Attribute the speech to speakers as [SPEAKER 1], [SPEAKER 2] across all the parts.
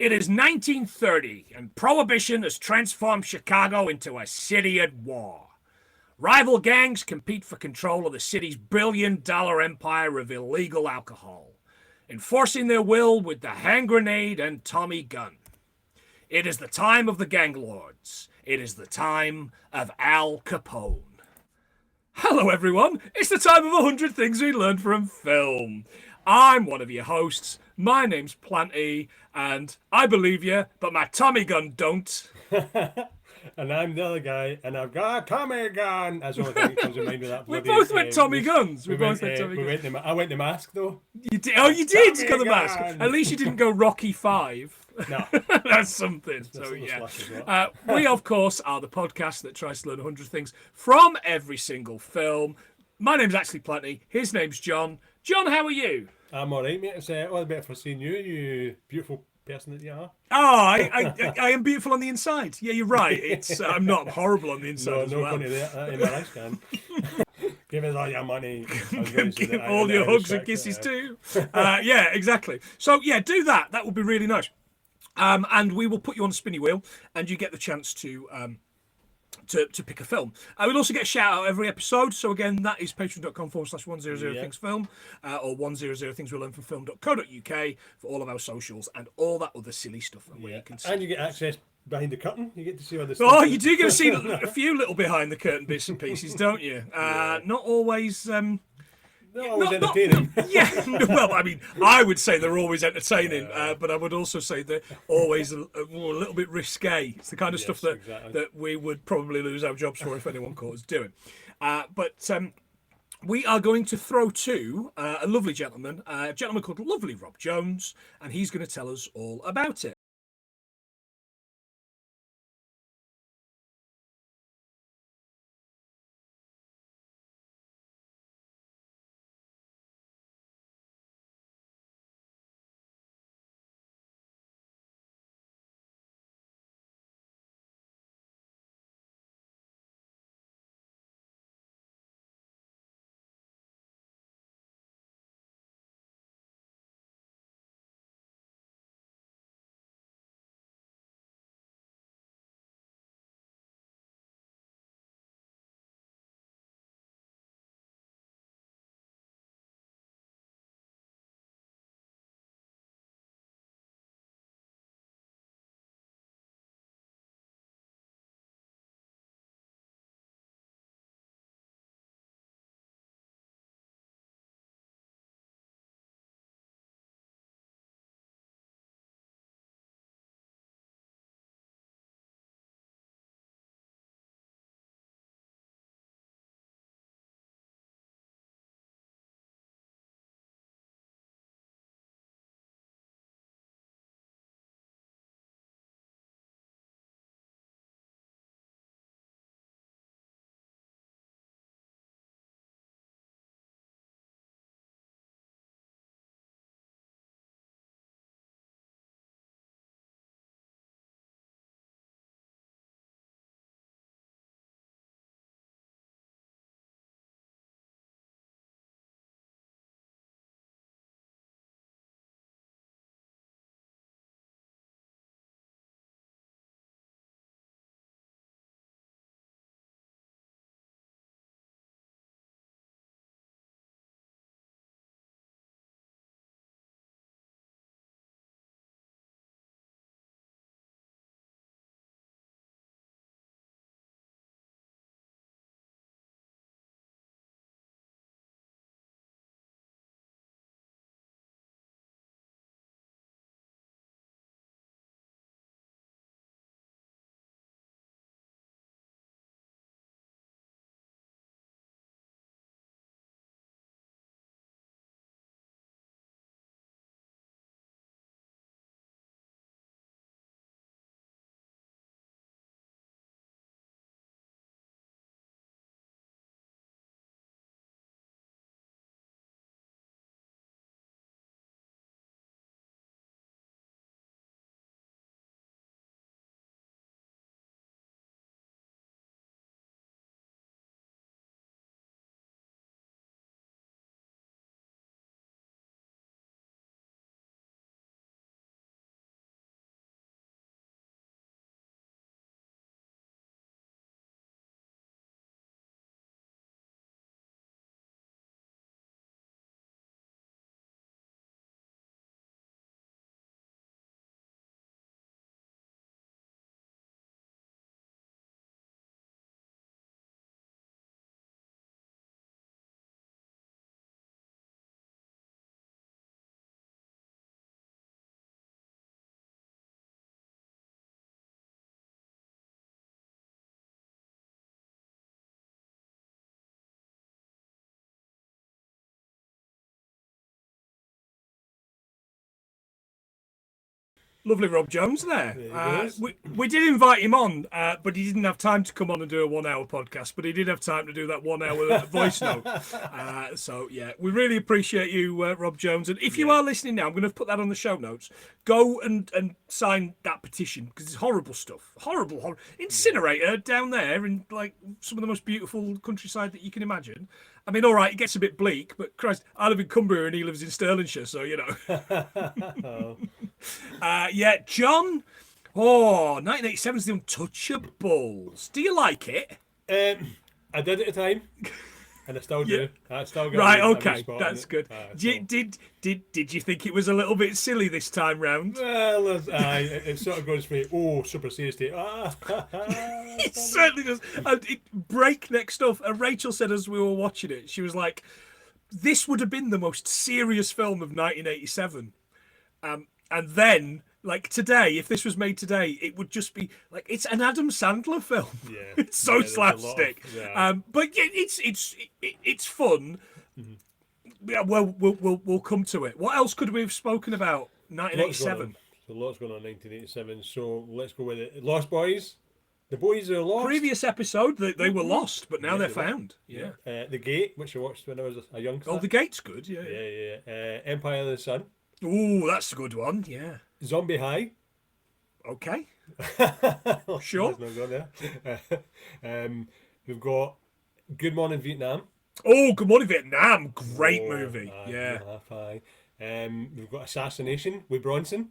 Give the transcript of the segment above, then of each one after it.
[SPEAKER 1] It is 1930, and Prohibition has transformed Chicago into a city at war. Rival gangs compete for control of the city's billion-dollar empire of illegal alcohol, enforcing their will with the hand grenade and Tommy gun. It is the time of the gang lords. It is the time of Al Capone. Hello, everyone. It's the time of 100 Things We Learned from Film. I'm one of your hosts. My name's Planty, and I believe you, but my Tommy gun don't.
[SPEAKER 2] And I'm the other guy, and I've got a Tommy gun. That's the only thing that comes to mind with that
[SPEAKER 1] We
[SPEAKER 2] bloody.
[SPEAKER 1] both went Tommy guns. We
[SPEAKER 2] we
[SPEAKER 1] both
[SPEAKER 2] went.
[SPEAKER 1] went Tommy guns.
[SPEAKER 2] I went the mask though.
[SPEAKER 1] You did. Oh, you did
[SPEAKER 2] Tommy
[SPEAKER 1] got the mask.
[SPEAKER 2] gun.
[SPEAKER 1] At least you didn't go Rocky 5.
[SPEAKER 2] No,
[SPEAKER 1] That's something.
[SPEAKER 2] that's
[SPEAKER 1] So
[SPEAKER 2] the
[SPEAKER 1] yeah,
[SPEAKER 2] slash as well.
[SPEAKER 1] we of course are the podcast that tries to learn 100 things from every single film. My name's actually Planty. His name's John. John, how are you?
[SPEAKER 2] I'm all right, mate. It's all the better for seeing you, you beautiful person that you are.
[SPEAKER 1] Oh, I am beautiful on the inside. Yeah, you're right. It's I'm not horrible on the inside
[SPEAKER 2] No,
[SPEAKER 1] as
[SPEAKER 2] no
[SPEAKER 1] well.
[SPEAKER 2] funny that in my lifespan. Give us all your money.
[SPEAKER 1] Give all your hugs and kisses too. Yeah, exactly. So yeah, do that. That would be really nice. And we will put you on the spinny wheel, and you get the chance to pick a film. We'll also get a shout out every episode. So again, that is patreon.com/100 things film or 100 things we learn from film.co.uk for all of our socials and all that other silly stuff where you can see.
[SPEAKER 2] And you get access behind the curtain. You get to see all this.
[SPEAKER 1] Oh, you do get to see a few little behind the curtain bits and pieces, don't you? Not always.
[SPEAKER 2] Not always entertaining.
[SPEAKER 1] Yeah, well, I mean, I would say they're always entertaining, but I would also say they're always a little bit risque. It's the kind of stuff that we would probably lose our jobs for if anyone caught us doing. But we are going to throw to a lovely gentleman, a gentleman called Lovely Rob Jones, and he's going to tell us all about it. Lovely Rob Jones there.
[SPEAKER 2] There he goes.
[SPEAKER 1] We did invite him on, but he didn't have time to come on and do a 1 hour podcast, but he did have time to do that 1 hour voice note. So, yeah, we really appreciate you, Rob Jones. And if you are listening now, I'm going to put that on the show notes. Go and sign that petition because it's horrible stuff. Horrible. Incinerator down there in like some of the most beautiful countryside that you can imagine. I mean, all right, it gets a bit bleak, but Christ, I live in Cumbria and he lives in Stirlingshire, so, you know. Yeah, John. 1987 is the Untouchables. Do you like it?
[SPEAKER 2] I did at the time, and I still do. I still got
[SPEAKER 1] Right,
[SPEAKER 2] a wee
[SPEAKER 1] okay,
[SPEAKER 2] spot
[SPEAKER 1] that's
[SPEAKER 2] in
[SPEAKER 1] good.
[SPEAKER 2] it.
[SPEAKER 1] Did you think it was a little bit silly this time round?
[SPEAKER 2] Well, it sort of goes from super serious to
[SPEAKER 1] It certainly does. Breakneck stuff. And Rachel said as we were watching it, she was like, "This would have been the most serious film of 1987." And then, like today, if this was made today, it would just be like it's an Adam Sandler film.
[SPEAKER 2] Yeah,
[SPEAKER 1] It's so
[SPEAKER 2] there's a
[SPEAKER 1] slapstick.
[SPEAKER 2] lot of-
[SPEAKER 1] But yeah, it's fun. Yeah, well, we'll come to it. What else could we have spoken about? 1987.
[SPEAKER 2] So lots going on in 1987. So let's go with it. Lost Boys. The boys are lost.
[SPEAKER 1] Previous episode, they were lost, but now
[SPEAKER 2] Yeah,
[SPEAKER 1] they're
[SPEAKER 2] they were.
[SPEAKER 1] found. Yeah.
[SPEAKER 2] The Gate, which I watched when I was a youngster.
[SPEAKER 1] Oh, The Gate's good. Yeah.
[SPEAKER 2] Yeah. Empire of the Sun.
[SPEAKER 1] Ooh, that's a good one. Yeah.
[SPEAKER 2] Zombie High.
[SPEAKER 1] Okay. Sure.
[SPEAKER 2] Let's not go there. We've got Good Morning Vietnam.
[SPEAKER 1] Oh, Good Morning Vietnam. Great movie. Yeah.
[SPEAKER 2] We've got Assassination with Bronson.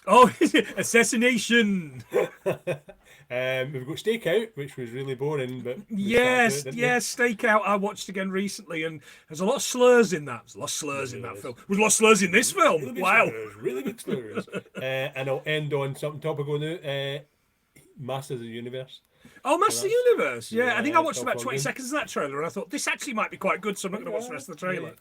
[SPEAKER 1] Oh, Assassination.
[SPEAKER 2] We've got Stakeout, which was really boring, but
[SPEAKER 1] Yes,
[SPEAKER 2] didn't we?
[SPEAKER 1] Stakeout I watched again recently, and there's a lot of slurs in that. There's a lot of slurs in that film. There's a lot of slurs in this film.
[SPEAKER 2] Really big
[SPEAKER 1] Wow.
[SPEAKER 2] slurs, really big slurs. And I'll end on something topical now. Masters of the Universe.
[SPEAKER 1] Oh, Master Universe. Yeah, I think I
[SPEAKER 2] Yeah,
[SPEAKER 1] watched
[SPEAKER 2] so
[SPEAKER 1] about 20
[SPEAKER 2] fun.
[SPEAKER 1] seconds of that trailer, and I thought, this actually might be quite good, so I'm not going to watch the rest of the trailer.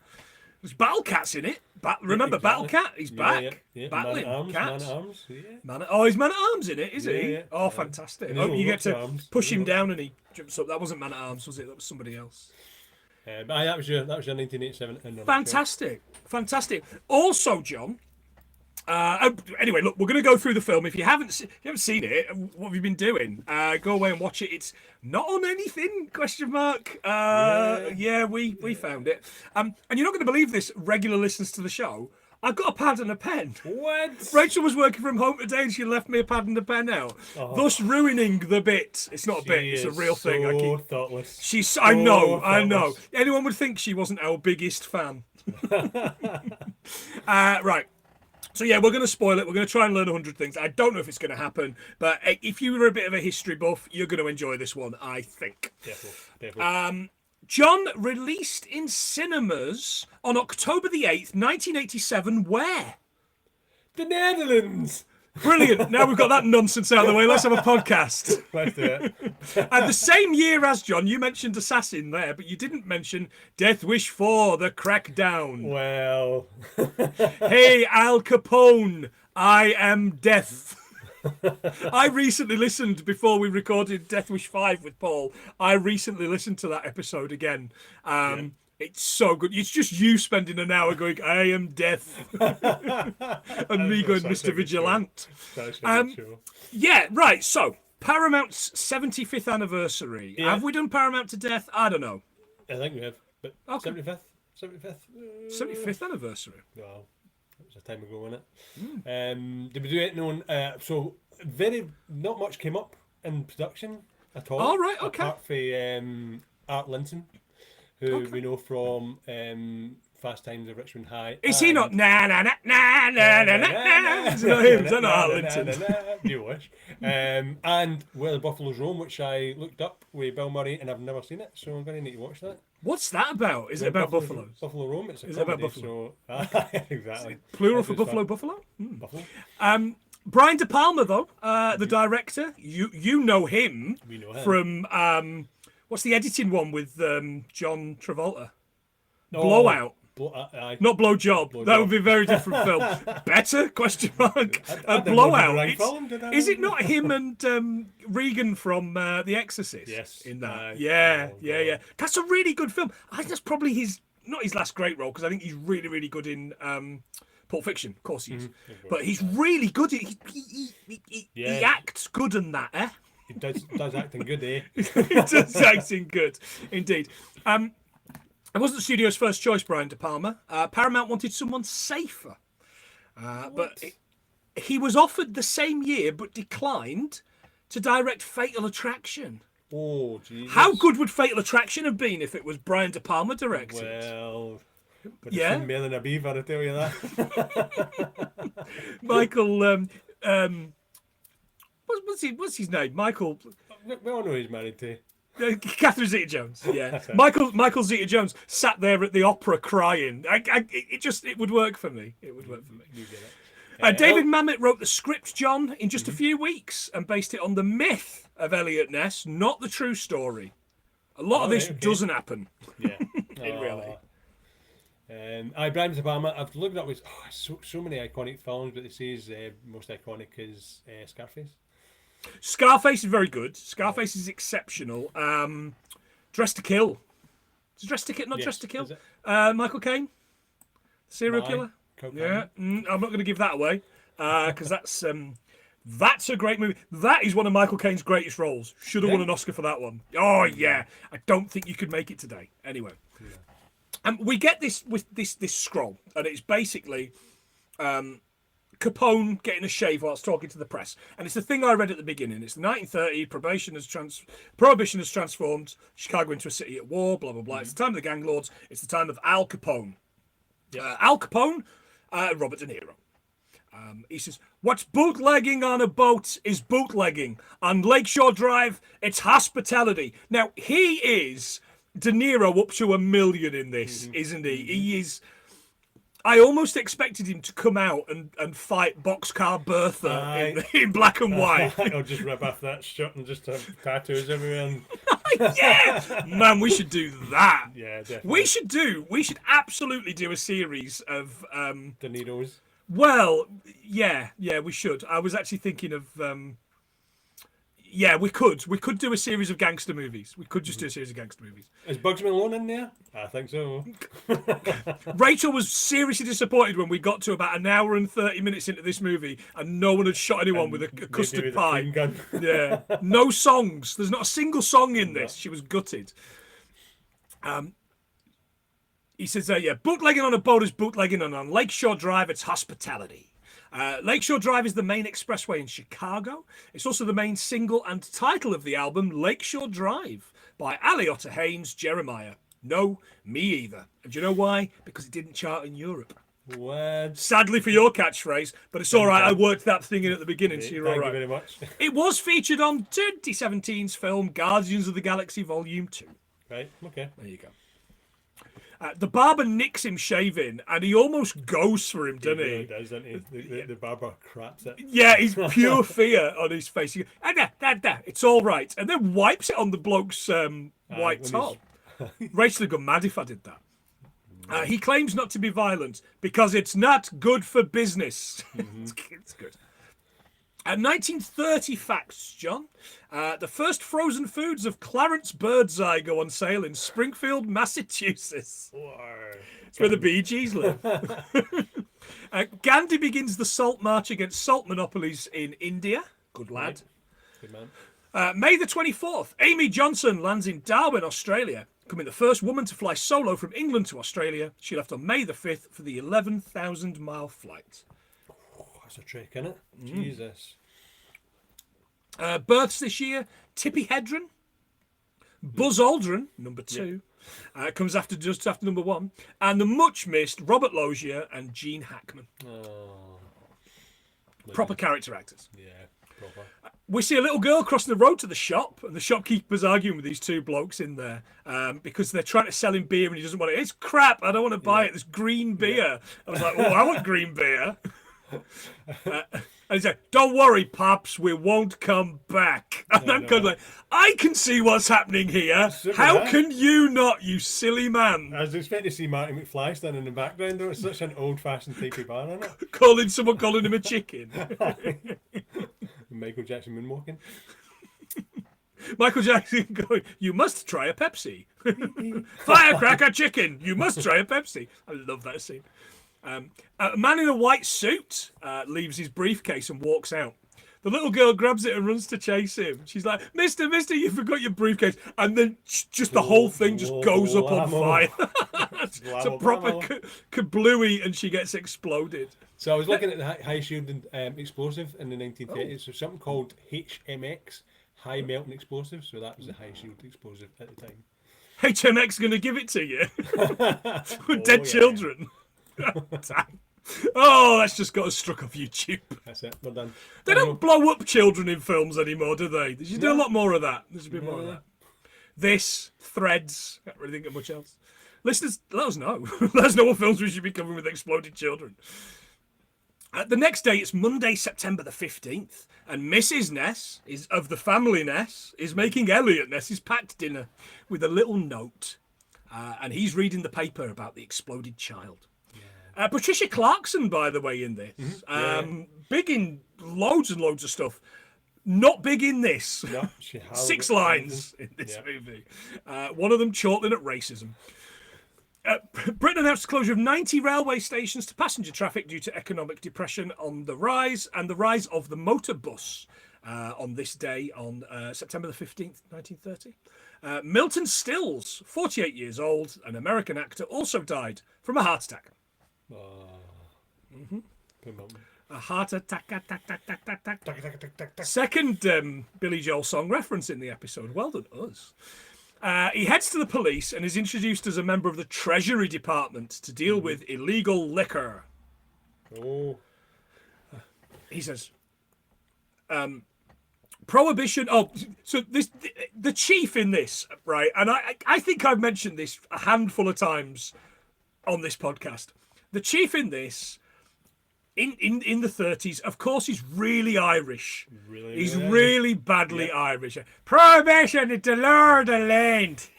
[SPEAKER 1] There's Battle Cat's in it. Remember
[SPEAKER 2] exactly.
[SPEAKER 1] Battle Cat? He's back.
[SPEAKER 2] Yeah.
[SPEAKER 1] Battling
[SPEAKER 2] Man
[SPEAKER 1] cats.
[SPEAKER 2] at Arms. Yeah.
[SPEAKER 1] Oh, he's Man at Arms in it, is he?
[SPEAKER 2] Yeah.
[SPEAKER 1] Oh, fantastic.
[SPEAKER 2] And
[SPEAKER 1] Oh,
[SPEAKER 2] he's
[SPEAKER 1] you get
[SPEAKER 2] lots of
[SPEAKER 1] to
[SPEAKER 2] arms.
[SPEAKER 1] push him down and he jumps up. That wasn't Man at Arms, was it? That was somebody else.
[SPEAKER 2] But that was your 1987.
[SPEAKER 1] Fantastic. Also, John. Anyway, look, we're going to go through the film. If you haven't seen it, what have you been doing? Go away and watch it. It's not on anything? ? Yeah, we found it. And you're not going to believe this, regular listeners to the show. I've got a pad and a pen.
[SPEAKER 2] What?
[SPEAKER 1] Rachel was working from home today and she left me a pad and a pen out, thus ruining the bit. It's not a bit; it's a real thing.
[SPEAKER 2] So thoughtless.
[SPEAKER 1] I know. Anyone would think she wasn't our biggest fan. Right. So yeah, we're going to spoil it. We're going to try and learn 100 things. I don't know if it's going to happen, but if you were a bit of a history buff, you're going to enjoy this one, I think.
[SPEAKER 2] Definitely.
[SPEAKER 1] John, released in cinemas on October the 8th, 1987. Where?
[SPEAKER 2] The Netherlands.
[SPEAKER 1] Brilliant. Now we've got that nonsense out of the way. Let's have a podcast.
[SPEAKER 2] Let's do it.
[SPEAKER 1] And the same year as John, you mentioned Assassin there, but you didn't mention Death Wish 4, The Crackdown.
[SPEAKER 2] Well.
[SPEAKER 1] Hey, Al Capone, I am death. I recently listened, before we recorded Death Wish 5 with Paul, I recently listened to that episode again. It's so good. It's just you spending an hour going, I am death. And me going, Mr. Vigilant. Yeah, right. So, Paramount's 75th anniversary.
[SPEAKER 2] Yeah.
[SPEAKER 1] Have we done Paramount to death? I don't know.
[SPEAKER 2] I think we have. But
[SPEAKER 1] Okay.
[SPEAKER 2] 75th?
[SPEAKER 1] 75th anniversary.
[SPEAKER 2] Well, that was a time ago, wasn't it? Did we do it known? So, not much came up in production at all.
[SPEAKER 1] All right, okay.
[SPEAKER 2] Apart from Art Linton, who we know from Fast Times at Richmond High.
[SPEAKER 1] Is he not? Nah, nah, nah, nah, nah, nah, nah. Is it not him? Is that not Art Linton?
[SPEAKER 2] You wish. And Where the Buffaloes Roam, which I looked up with Bill Murray, and I've never seen it, so I'm going to need to watch that.
[SPEAKER 1] What's that about? Is it about buffaloes?
[SPEAKER 2] Buffalo Roam. It's a
[SPEAKER 1] Is it about
[SPEAKER 2] comedy,
[SPEAKER 1] buffalo?
[SPEAKER 2] So, exactly.
[SPEAKER 1] Plural
[SPEAKER 2] That
[SPEAKER 1] for
[SPEAKER 2] was
[SPEAKER 1] buffalo,
[SPEAKER 2] fun.
[SPEAKER 1] buffalo? Mm.
[SPEAKER 2] Buffalo.
[SPEAKER 1] Brian De Palma, though, the director, you know him
[SPEAKER 2] We know him.
[SPEAKER 1] from, what's the editing one with John Travolta?
[SPEAKER 2] Oh,
[SPEAKER 1] Blowout.
[SPEAKER 2] Aye.
[SPEAKER 1] Not Blow Job.
[SPEAKER 2] Blow
[SPEAKER 1] That
[SPEAKER 2] Job.
[SPEAKER 1] would be a very different film. Better?
[SPEAKER 2] I didn't know
[SPEAKER 1] Blowout.
[SPEAKER 2] the right
[SPEAKER 1] It's-
[SPEAKER 2] film, did I?
[SPEAKER 1] Is it not him and Regan from The Exorcist?
[SPEAKER 2] Yes.
[SPEAKER 1] In that.
[SPEAKER 2] Aye.
[SPEAKER 1] Yeah.
[SPEAKER 2] Oh,
[SPEAKER 1] Yeah.
[SPEAKER 2] God.
[SPEAKER 1] That's a really good film. I think that's probably not his last great role, because I think he's really, really good in Pulp Fiction, of course he is.
[SPEAKER 2] Mm-hmm.
[SPEAKER 1] But he's really good. He acts good in that, eh?
[SPEAKER 2] He does acting good, eh?
[SPEAKER 1] He does acting good, indeed. It wasn't the studio's first choice, Brian De Palma. Paramount wanted someone safer. But he was offered the same year but declined to direct Fatal Attraction.
[SPEAKER 2] Oh, Jesus.
[SPEAKER 1] How good would Fatal Attraction have been if it was Brian De Palma directed?
[SPEAKER 2] Well, would
[SPEAKER 1] Yeah.
[SPEAKER 2] have seen more than a beaver, I tell you that.
[SPEAKER 1] Michael, what's his name? Michael.
[SPEAKER 2] We all know he's married to.
[SPEAKER 1] Catherine Zeta-Jones, yeah. Michael Zeta-Jones sat there at the opera crying. It would work for me. It would work for me.
[SPEAKER 2] You get it.
[SPEAKER 1] David Mamet wrote the script, John, in just a few weeks and based it on the myth of Eliot Ness, not the true story. A lot of this doesn't happen.
[SPEAKER 2] Yeah.
[SPEAKER 1] In reality.
[SPEAKER 2] Brian De Palma, I've looked up with so many iconic films, but they say his most iconic is Scarface.
[SPEAKER 1] Scarface is very good. Scarface is exceptional. Dress to Kill. Is Dress to Kill? Not Dress to Kill. Michael Caine, serial killer. Yeah, I'm not going to give that away because that's a great movie. That is one of Michael Caine's greatest roles. Should have won an Oscar for that one. Oh yeah, I don't think you could make it today. Anyway, we get this with this scroll, and it's basically Capone getting a shave whilst talking to the press, and it's the thing I read at the beginning. It's the 1930 prohibition has transformed Chicago into a city at war. Blah blah blah. It's the time of the gang lords. It's the time of Al Capone. Al Capone, Robert De Niro. He says, "What's bootlegging on a boat is bootlegging. On Lakeshore Drive, it's hospitality." Now he is De Niro up to $1 million in this, isn't he? He is. I almost expected him to come out and fight Boxcar Bertha in black and white.
[SPEAKER 2] I'll just rip off that shirt and just have tattoos everywhere. And...
[SPEAKER 1] Yeah, man, we should do that.
[SPEAKER 2] Yeah, definitely.
[SPEAKER 1] We should absolutely do a series of
[SPEAKER 2] De Niro's.
[SPEAKER 1] Well, yeah, we should. I was actually thinking of we could do a series of gangster movies. We could just do a series of gangster movies.
[SPEAKER 2] Is Bugs Malone in there? I think so.
[SPEAKER 1] Rachel was seriously disappointed when we got to about an hour and 30 minutes into this movie and no one had shot anyone with a custard
[SPEAKER 2] with
[SPEAKER 1] pie.
[SPEAKER 2] A gun.
[SPEAKER 1] Yeah, no songs. There's not a single song in this. She was gutted. He says, bootlegging on a boat is bootlegging, and on Lakeshore Drive, it's hospitality. Lakeshore Drive is the main expressway in Chicago. It's also the main single and title of the album, Lakeshore Drive, by Eliot Haynes Jeremiah. No, me either. And do you know why? Because it didn't chart in Europe.
[SPEAKER 2] What?
[SPEAKER 1] Sadly for your catchphrase, but it's all right. I worked that thing in at the beginning, so you're all right.
[SPEAKER 2] Thank you very much.
[SPEAKER 1] It was featured on 2017's film Guardians of the Galaxy Volume 2.
[SPEAKER 2] Right, okay.
[SPEAKER 1] There you go. The barber nicks him shaving, and he almost goes for him, doesn't he?
[SPEAKER 2] He does, doesn't he? The barber craps it.
[SPEAKER 1] Yeah, he's pure fear on his face. He goes, it's all right. And then wipes it on the bloke's white top. Rachel would go mad if I did that. He claims not to be violent because it's not good for business. It's good. 1930 facts, John. The first frozen foods of Clarence Birdseye go on sale in Springfield, Massachusetts. It's where the Bee Gees live. Gandhi begins the salt march against salt monopolies in India. Good lad.
[SPEAKER 2] Good man.
[SPEAKER 1] May the 24th, Amy Johnson lands in Darwin, Australia, becoming the first woman to fly solo from England to Australia. She left on May the 5th for the 11,000-mile flight.
[SPEAKER 2] That's a trick, isn't it? Jesus.
[SPEAKER 1] Births this year, Tippi Hedren. Buzz Aldrin, number 2. Comes just after number 1. And the much-missed Robert Loggia and Gene Hackman.
[SPEAKER 2] Oh.
[SPEAKER 1] Proper character actors.
[SPEAKER 2] Yeah, proper.
[SPEAKER 1] We see a little girl crossing the road to the shop, and the shopkeeper's arguing with these two blokes in there because they're trying to sell him beer and he doesn't want it. It's crap, I don't want to buy it. There's green beer. I was like, I want green beer. And he's like, don't worry, Pops, we won't come back. And I'm kind of like, I can see what's happening here. How can you not, you silly man?
[SPEAKER 2] I was expecting to see Marty McFly standing in the background, though. It's such an old-fashioned type bar, isn't it?
[SPEAKER 1] Someone calling him a chicken.
[SPEAKER 2] Michael Jackson moonwalking.
[SPEAKER 1] Michael Jackson going, you must try a Pepsi. Firecracker chicken, you must try a Pepsi. I love that scene. A man in a white suit leaves his briefcase and walks out. The little girl grabs it and runs to chase him. She's like, Mister, you forgot your briefcase. And then just the whole thing just goes up on fire. It's a proper kablooey, and she gets exploded.
[SPEAKER 2] So I was looking at the high shielding explosive in the 1930s. So something called HMX, high melting explosive. So that was the high shield explosive at the time.
[SPEAKER 1] HMX going to give it to you? With dead children. Damn. Oh, that's just got us struck off YouTube.
[SPEAKER 2] That's it. We're done.
[SPEAKER 1] They don't blow up children in films anymore, do they? They should do a lot more of that. There should be more of that. This, Threads. Can't really think of much else. Listeners, let us know. Let us know what films we should be covering with exploded children. The next day, it's Monday, September the 15th, and Mrs. Ness, of the family Ness, is making Eliot Ness his packed dinner with a little note. And he's reading the paper about the exploded child. Patricia Clarkson, by the way, in this. Big in loads and loads of stuff. Not big in this. No, she 6 lines in this movie. One of them chortling at racism. Britain announced the closure of 90 railway stations to passenger traffic due to economic depression on the rise, and the rise of the motor bus on this day on September the 15th, 1930. Milton Stills, 48 years old, an American actor, also died from a heart attack. A heart attack. Second Billy Joel song reference in the episode. Well done, us. He heads to the police and is introduced as a member of the Treasury Department to deal with illegal liquor. He says, prohibition. So the chief in this, right? And I think I've mentioned this a handful of times on this podcast. The chief in this, in the 30s, of course, he's really Irish. He's really badly Irish. Prohibition is the law of the land.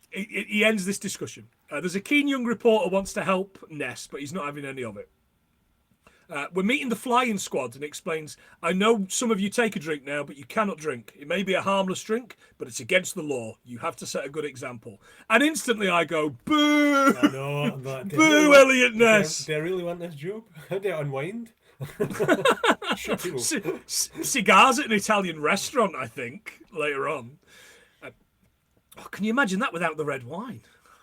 [SPEAKER 1] He ends this discussion. There's a keen young reporter wants to help Ness, but he's not having any of it. We're meeting the flying squad, and explains, I know some of you take a drink now, but you cannot drink. It may be a harmless drink, but it's against the law. You have to set a good example. And instantly I go, boo!
[SPEAKER 2] I know, I'm like,
[SPEAKER 1] boo, Eliot Ness!
[SPEAKER 2] Do I really want this job? How do I unwind?
[SPEAKER 1] Cigars at an Italian restaurant, I think, later on. Can you imagine that without the red wine?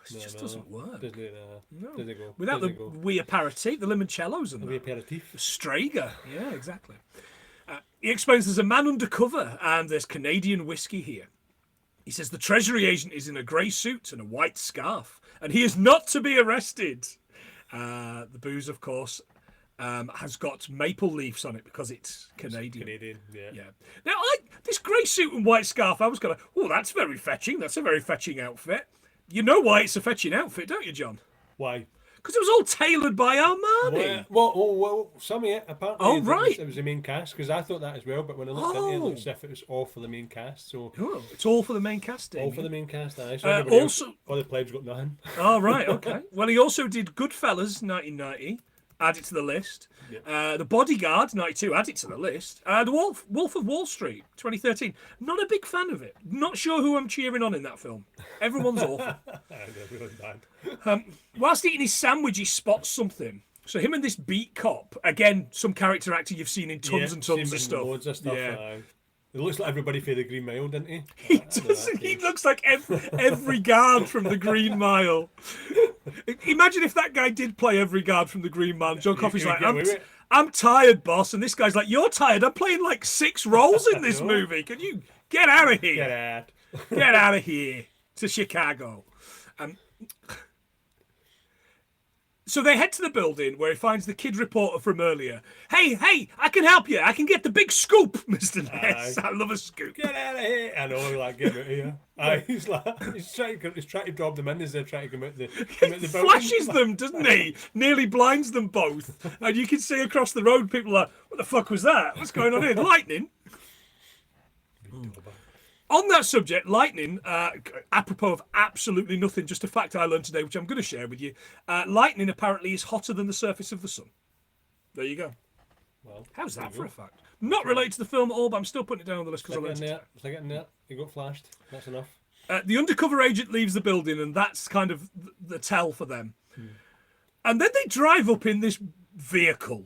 [SPEAKER 1] It just doesn't work.
[SPEAKER 2] Doesn't it,
[SPEAKER 1] no.
[SPEAKER 2] Doesn't it go?
[SPEAKER 1] Without the wee aperitif, the limoncellos and
[SPEAKER 2] the wee aperitif.
[SPEAKER 1] Strega. Yeah, exactly. He explains there's a man undercover and there's Canadian whiskey here. He says the Treasury agent is in a grey suit and a white scarf, and he is not to be arrested. The booze, of course, has got maple leaves on it because it's Canadian. Yeah. Now, this grey suit and white scarf, I was going, that's very fetching. That's a very fetching outfit. You know why it's a fetching outfit, don't you, John?
[SPEAKER 2] Why?
[SPEAKER 1] Because it was all tailored by Armani.
[SPEAKER 2] Well, some of it, apparently,
[SPEAKER 1] right.
[SPEAKER 2] It was the main cast, because I thought that as well, but when I looked into it, it looked as if it was all for the main cast. So
[SPEAKER 1] it's all for the main cast,
[SPEAKER 2] all for the main cast, aye. So all the plebs got nothing.
[SPEAKER 1] Oh, right, okay. Well, he also did Goodfellas, 1990. Add it to the list. Yep. The Bodyguard, 92, add it to the list. The Wolf of Wall Street, 2013. Not a big fan of it. Not sure who I'm cheering on in that film. Everyone's awful. Whilst eating his sandwich, he spots something. So him and this beat cop, again, some character actor you've seen in tons and tons of stuff.
[SPEAKER 2] Loads of stuff. Yeah. It looks like everybody for the Green Mile, didn't he?
[SPEAKER 1] He does. He looks like every guard from the Green Mile. Imagine if that guy did play every guard from the Green Mile. John Coffey's like, I'm tired, boss. And this guy's like, you're tired. I'm playing like 6 roles in this movie. Can you get out of here? Get out of here to Chicago. So they head to the building where he finds the kid reporter from earlier. Hey, I can help you. I can get the big scoop, Mr. Ness. I love a scoop.
[SPEAKER 2] Get out of here. I know, like, get out of here. He's trying to drop them in as they're trying to come out the building.
[SPEAKER 1] Flashes them, doesn't he? Nearly blinds them both. And you can see across the road, people are like, what the fuck was that? What's going on here? Lightning? On that subject, lightning, apropos of absolutely nothing, just a fact I learned today, which I'm going to share with you. Lightning apparently is hotter than the surface of the sun. There you go. Well, how's that for a fact? Not related to the film at all, but I'm still putting it down on the list because I learned it.
[SPEAKER 2] Stick it in there. You got flashed. That's enough.
[SPEAKER 1] The undercover agent leaves the building, and that's kind of the tell for them. And then they drive up in this vehicle.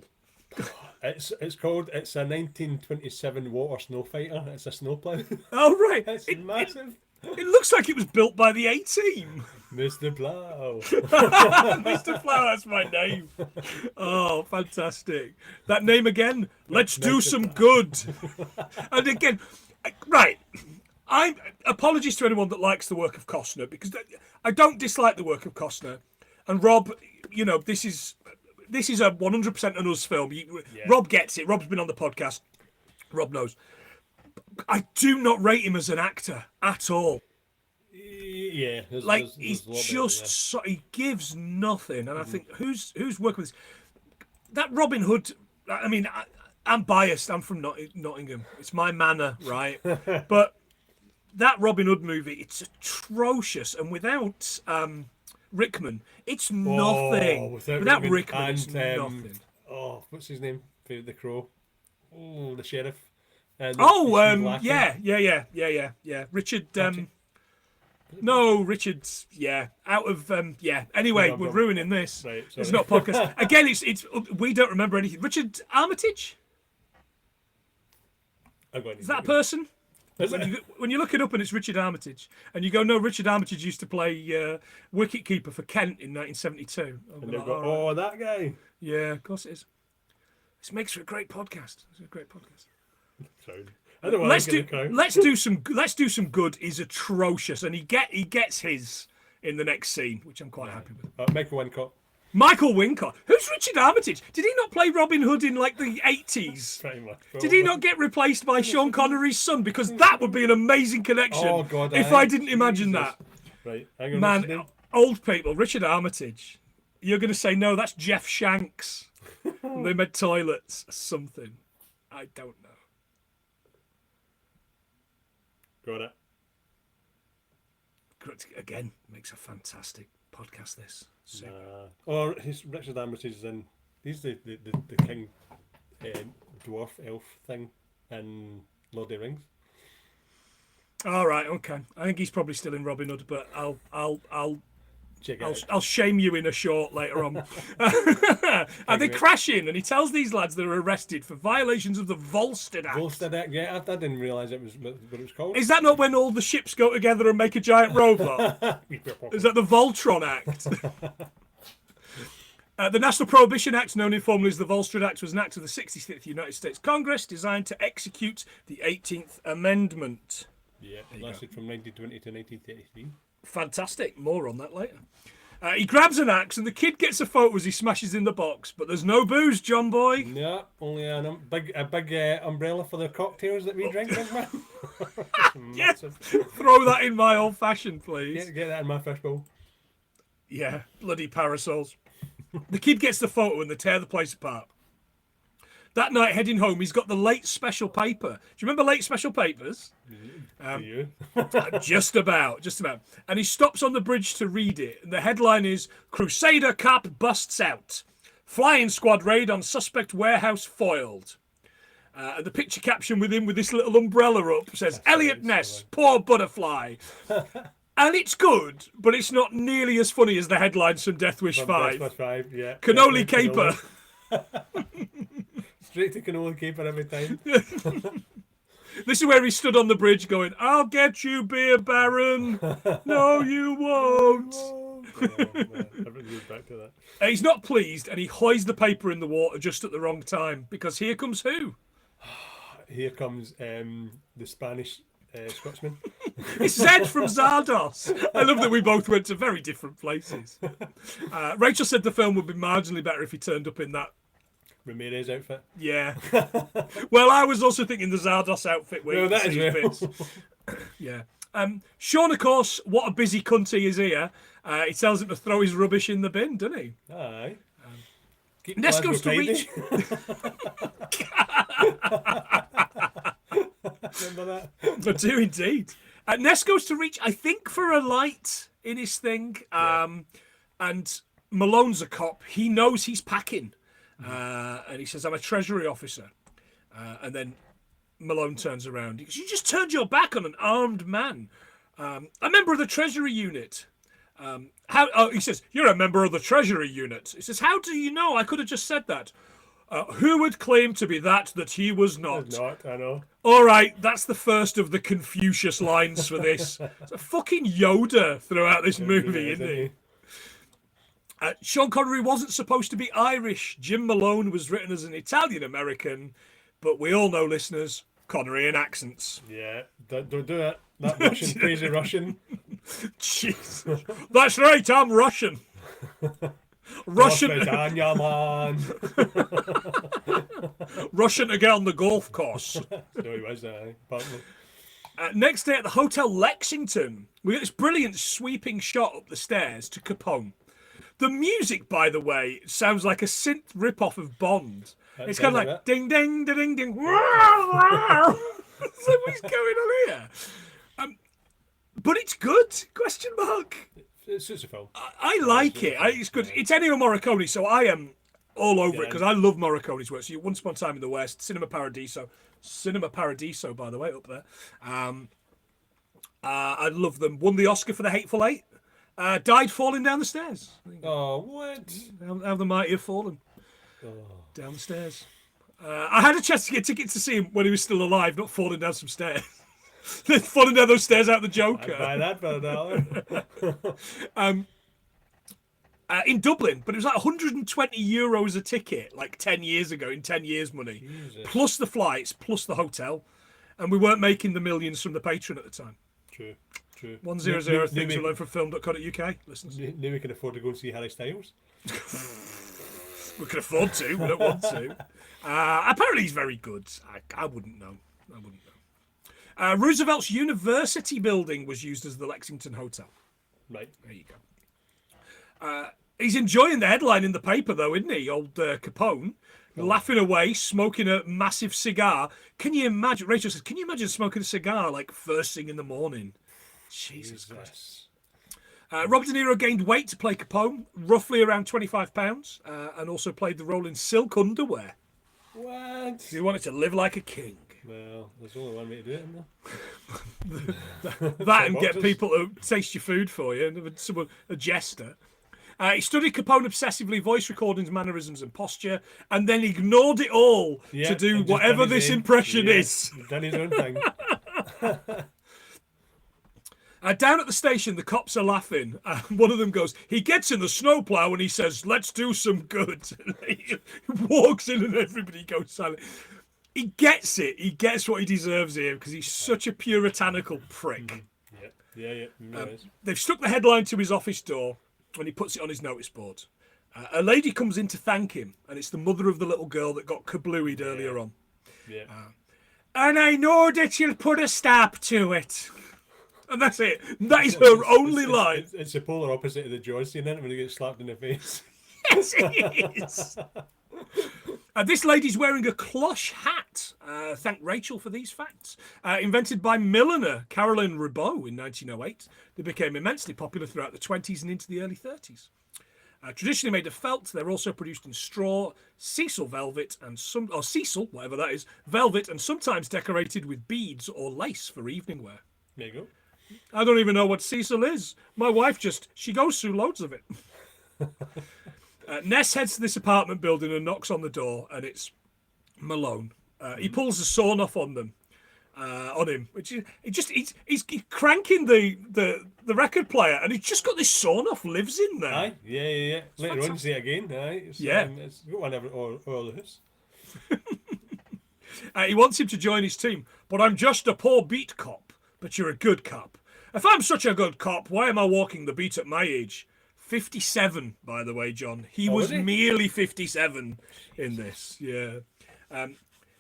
[SPEAKER 2] It's a 1927 water snow fighter. It's a snowplow.
[SPEAKER 1] Oh, right.
[SPEAKER 2] It's massive.
[SPEAKER 1] It looks like it was built by the A-Team.
[SPEAKER 2] Mr. Plow.
[SPEAKER 1] Mr. Plow, that's my name. Oh, fantastic. That name again. Let's do some good. And again, right. Apologies to anyone that likes the work of Costner, because I don't dislike the work of Costner. And Rob, you know, this is a 100% an us film. Rob gets it. Rob's been on the podcast. Rob knows. I do not rate him as an actor at all.
[SPEAKER 2] Yeah,
[SPEAKER 1] he's just he gives nothing, and I think who's working with this? That Robin Hood. I mean, I'm biased. I'm from Nottingham. It's my manor, right? But that Robin Hood movie, it's atrocious, and without Rickman, it's nothing. Without Rickman, it's nothing.
[SPEAKER 2] Oh, what's his name? The Crow. Oh, the sheriff.
[SPEAKER 1] Yeah. Richard. No, Richard's. Yeah, out of. Yeah. Anyway, we're ruining this.
[SPEAKER 2] Right,
[SPEAKER 1] it's not a podcast. Again, it's. We don't remember anything. Richard Armitage. Is that a person? When you look it up and it's Richard Armitage, and you go, no, Richard Armitage used to play wicketkeeper for Kent in 1972.
[SPEAKER 2] And they've got, oh, that guy.
[SPEAKER 1] Yeah, of course it is. This makes for a great podcast. It's a great podcast. Let's do some good is atrocious, and he gets his in the next scene, which I'm quite happy with. Michael Wincott. Who's Richard Armitage? Did he not play Robin Hood in like the 80s?
[SPEAKER 2] Pretty much.
[SPEAKER 1] Did he not get replaced by Sean Connery's son? Because that would be an amazing connection.
[SPEAKER 2] Oh God!
[SPEAKER 1] If I didn't imagine that.
[SPEAKER 2] Right, hang on.
[SPEAKER 1] Man, old people. Richard Armitage. You're going to say no? That's Jeff Shanks. They made toilets or something. I don't know.
[SPEAKER 2] Got it.
[SPEAKER 1] Again, makes a fantastic podcast. This.
[SPEAKER 2] Or his Richard Armitage is in. He's the king, dwarf elf thing in Lord of the Rings.
[SPEAKER 1] All right, okay. I think he's probably still in Robin Hood, but I'll shame you in a short later on. And they crash in, and he tells these lads they're arrested for violations of the Volstead Act.
[SPEAKER 2] Volstead Act, yeah, I didn't realise it was what it was called.
[SPEAKER 1] Is that not when all the ships go together and make a giant robot? Is that the Voltron Act? The National Prohibition Act, known informally as the Volstead Act, was an act of the 65th United States Congress designed to execute the 18th Amendment.
[SPEAKER 2] Yeah, it lasted from 1920 to 1933.
[SPEAKER 1] Fantastic. More on that later. He grabs an axe and the kid gets a photo as he smashes in the box, but there's no booze, John boy.
[SPEAKER 2] No, only a big umbrella for the cocktails that we drink, big man.
[SPEAKER 1] Yes. Throw that in my old fashioned, please.
[SPEAKER 2] Get that in my fishbowl.
[SPEAKER 1] Yeah, bloody parasols. The kid gets the photo and they tear the place apart. That night, heading home, he's got the late special paper. Do you remember late special papers? Just about. And he stops on the bridge to read it. And the headline is, Crusader Cop busts out. Flying squad raid on suspect warehouse foiled. And the picture caption with him with this little umbrella up says, Eliot Ness, poor butterfly. And it's good, but it's not nearly as funny as the headlines from Death Wish 5.
[SPEAKER 2] Death Wish 5, yeah.
[SPEAKER 1] Cannoli caper.
[SPEAKER 2] Straight to cannoli caper every time.
[SPEAKER 1] This is where he stood on the bridge going, I'll get you, beer baron. No, you won't.
[SPEAKER 2] Back to that.
[SPEAKER 1] He's not pleased, and he hoists the paper in the water just at the wrong time, because here comes who?
[SPEAKER 2] Here comes the Spanish Scotsman.
[SPEAKER 1] It's Zed from Zardos. I love that we both went to very different places. Rachel said the film would be marginally better if he turned up in that
[SPEAKER 2] Ramirez outfit.
[SPEAKER 1] Yeah. Well, I was also thinking the Zardos outfit.
[SPEAKER 2] No, that is real.
[SPEAKER 1] Yeah. Sean, of course, what a busy cunt he is here. He tells him to throw his rubbish in the bin, doesn't he?
[SPEAKER 2] Aye.
[SPEAKER 1] Ness goes to reach.
[SPEAKER 2] Remember that?
[SPEAKER 1] I do indeed. Ness goes to reach, I think, for a light in his thing. And Malone's a cop. He knows he's packing. And he says, I'm a Treasury officer. And then Malone turns around. He goes, you just turned your back on an armed man. A member of the Treasury Unit. He says, you're a member of the Treasury Unit. He says, how do you know? I could have just said that. Who would claim to be that he was not?
[SPEAKER 2] Not, I know.
[SPEAKER 1] All right, that's the first of the Confucius lines for this. It's a fucking Yoda throughout this movie, isn't he? Sean Connery wasn't supposed to be Irish. Jim Malone was written as an Italian-American, but we all know, listeners, Connery in accents.
[SPEAKER 2] Yeah, don't do it. That Russian, crazy Russian.
[SPEAKER 1] Jeez. That's right, I'm Russian. Russian Russian to get on the golf course.
[SPEAKER 2] No, he was, apparently.
[SPEAKER 1] Next day at the Hotel Lexington, we get this brilliant sweeping shot up the stairs to Capone. The music, by the way, sounds like a synth rip-off of Bond. It's kind of like ding, ding, ding, ding, ding. So what's going on here? But it's good? Question mark.
[SPEAKER 2] It's a film.
[SPEAKER 1] I like it. It's good. It's Ennio Morricone, so I am all over it because I love Morricone's work. So Once Upon a Time in the West, Cinema Paradiso, by the way, up there. I love them. Won the Oscar for The Hateful Eight. Died falling down the stairs.
[SPEAKER 2] Oh, what?
[SPEAKER 1] How the mighty have fallen down the stairs. I had a chance to get tickets to see him when he was still alive, not falling down some stairs. Falling down those stairs out the Joker.
[SPEAKER 2] I'd buy that for $1.
[SPEAKER 1] In Dublin, but it was like €120 a ticket, like 10 years ago, in 10 years' money.
[SPEAKER 2] Jesus.
[SPEAKER 1] Plus the flights, plus the hotel. And we weren't making the millions from the patron at the time.
[SPEAKER 2] True.
[SPEAKER 1] 100 things we learn from film.co.uk, listeners.
[SPEAKER 2] Now we can afford to go and see Harry Styles.
[SPEAKER 1] We can afford to, we don't want to. Apparently he's very good. I wouldn't know. Roosevelt's University building was used as the Lexington Hotel.
[SPEAKER 2] Right.
[SPEAKER 1] There you go. He's enjoying the headline in the paper, though, isn't he? Old Capone, laughing away, smoking a massive cigar. Can you imagine? Rachel says, can you imagine smoking a cigar like first thing in the morning? Jesus Christ. Robert De Niro gained weight to play Capone, roughly around 25 pounds, and also played the role in silk underwear.
[SPEAKER 2] What?
[SPEAKER 1] He wanted to live like a king.
[SPEAKER 2] Well, there's only one way to do it, isn't there?
[SPEAKER 1] That and get people to taste your food for you, and a jester. He studied Capone obsessively, voice recordings, mannerisms, and posture, and then ignored it all to do whatever this impression is.
[SPEAKER 2] Done his own thing.
[SPEAKER 1] Down at the station, the cops are laughing. One of them goes, he gets in the snowplow and he says, let's do some good. He walks in and everybody goes silent. He gets it. He gets what he deserves here because he's such a puritanical prick.
[SPEAKER 2] Yeah.
[SPEAKER 1] They've stuck the headline to his office door and he puts it on his notice board. A lady comes in to thank him, and it's the mother of the little girl that got kablooied earlier on.
[SPEAKER 2] Yeah.
[SPEAKER 1] And I know that you'll put a stop to it. And that's it. That is her only line.
[SPEAKER 2] It's the polar opposite of the Jaws scene, isn't it, when he gets slapped in the face?
[SPEAKER 1] Yes, it is. This lady's wearing a cloche hat. Thank Rachel for these facts. Invented by milliner Caroline Ribaud in 1908. They became immensely popular throughout the 20s and into the early 30s. Traditionally made of felt, they're also produced in straw, sisal velvet, and sisal, whatever that is, velvet, and sometimes decorated with beads or lace for evening wear.
[SPEAKER 2] There you go.
[SPEAKER 1] I don't even know what sisal is. My wife she goes through loads of it. Ness heads to this apartment building and knocks on the door, and it's Malone. He pulls the sawn off on him, which is he's cranking the record player, and he's just got this sawn off lives in there.
[SPEAKER 2] Aye, yeah. Later on, you see it again. Aye, it's got one all the house.
[SPEAKER 1] He wants him to join his team, but I'm just a poor beat cop. But you're a good cop. If I'm such a good cop, why am I walking the beat at my age? 57, by the way, John. He was merely 57 in this. Yeah.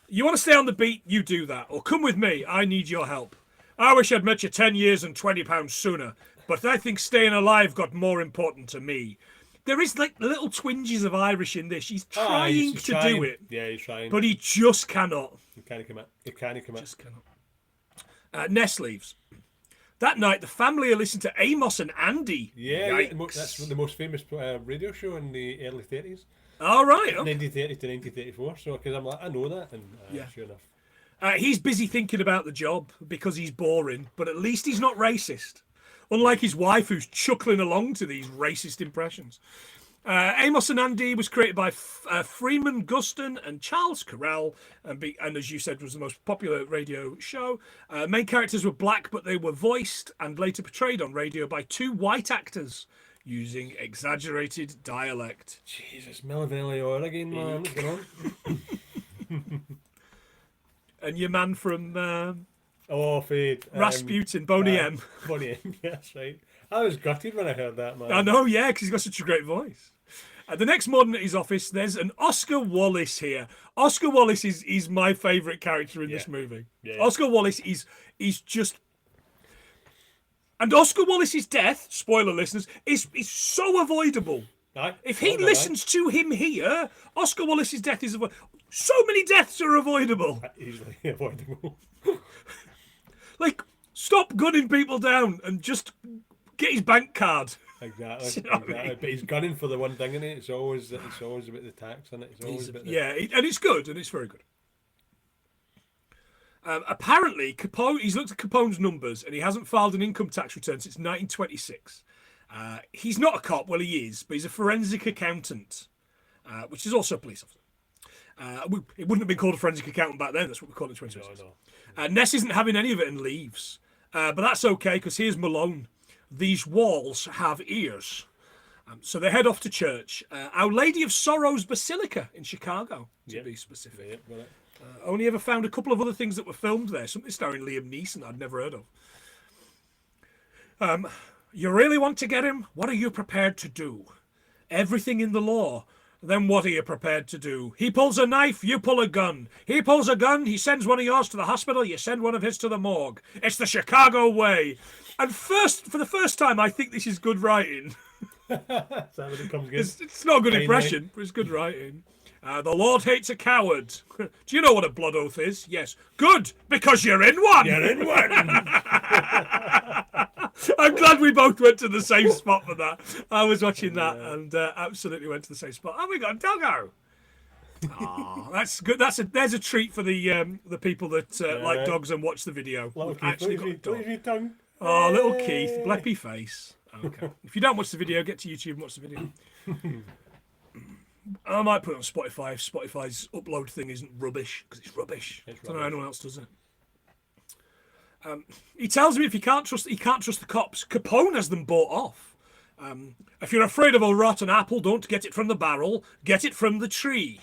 [SPEAKER 1] You want to stay on the beat? You do that. Or come with me. I need your help. I wish I'd met you 10 years and 20 pounds sooner, but I think staying alive got more important to me. There is like little twinges of Irish in this. He's trying to do it.
[SPEAKER 2] Yeah, he's trying.
[SPEAKER 1] But he just cannot.
[SPEAKER 2] He can't commit.
[SPEAKER 1] Just cannot. Ness leaves. That night, the family are listening to Amos and Andy.
[SPEAKER 2] Yeah, that's the most famous radio show in the early 30s.
[SPEAKER 1] All right. Okay.
[SPEAKER 2] 1930 to 1934. So, because I'm like, I know that, and sure enough.
[SPEAKER 1] He's busy thinking about the job because he's boring, but at least he's not racist. Unlike his wife, who's chuckling along to these racist impressions. Amos and Andy was created by Freeman Guston and Charles Carell, and as you said, was the most popular radio show. Main characters were black, but they were voiced and later portrayed on radio by 2 white actors using exaggerated dialect.
[SPEAKER 2] Jesus, Melvin Eliot again, man. What's going on?
[SPEAKER 1] And your man from
[SPEAKER 2] Fade.
[SPEAKER 1] Rasputin, Boney M.
[SPEAKER 2] Boney M, yes, right. I was gutted when I heard that, man.
[SPEAKER 1] I know, yeah, because he's got such a great voice. The next morning at his office, there's an Oscar Wallace here. Oscar Wallace is my favourite character in this movie. Yeah. Oscar Wallace is just... And Oscar Wallace's death, spoiler listeners, is so avoidable.
[SPEAKER 2] Aye.
[SPEAKER 1] If he listens to him here, Oscar Wallace's death is avoidable. So many deaths are avoidable.
[SPEAKER 2] Easily avoidable.
[SPEAKER 1] Like, stop gunning people down and just get his bank card.
[SPEAKER 2] Exactly.
[SPEAKER 1] You know
[SPEAKER 2] exactly.
[SPEAKER 1] I mean?
[SPEAKER 2] But he's gunning for the one thing, isn't it? It's always about the tax, isn't it? It's always about the...
[SPEAKER 1] Yeah, and it's good, and it's very good. Apparently, Capone, he's looked at Capone's numbers, and he hasn't filed an income tax return since 1926. He's not a cop, well, he is, but he's a forensic accountant, which is also a police officer. It wouldn't have been called a forensic accountant back then. That's what we call it in 2026. No. Ness isn't having any of it and leaves. But that's okay, because here's Malone. These walls have ears. So they head off to church. Our Lady of Sorrows Basilica in Chicago, to be specific.
[SPEAKER 2] Yep,
[SPEAKER 1] only ever found a couple of other things that were filmed there. Something starring Liam Neeson I'd never heard of. You really want to get him? What are you prepared to do? Everything in the law. Then what are you prepared to do? He pulls a knife, you pull a gun. He pulls a gun, he sends one of yours to the hospital, you send one of his to the morgue. It's the Chicago way. And for the first time, I think this is good writing. It's not a good impression, but it's good writing. The Lord hates a coward. Do you know what a blood oath is? Yes. Good, because you're in one.
[SPEAKER 2] You're in one.
[SPEAKER 1] I'm glad we both went to the same spot for that. I was watching that and absolutely went to the same spot. Oh, we got a doggo. Oh, that's good. There's a treat for the people that like dogs and watch the video.
[SPEAKER 2] Actually got a dog.
[SPEAKER 1] Oh, little Keith, bleppy face. Okay. If you don't watch the video, get to YouTube and watch the video. I might put it on Spotify if Spotify's upload thing isn't rubbish, because it's rubbish. I don't know anyone else does it. He tells me if he can't trust the cops. Capone has them bought off. If you're afraid of a rotten apple, don't get it from the barrel. Get it from the tree.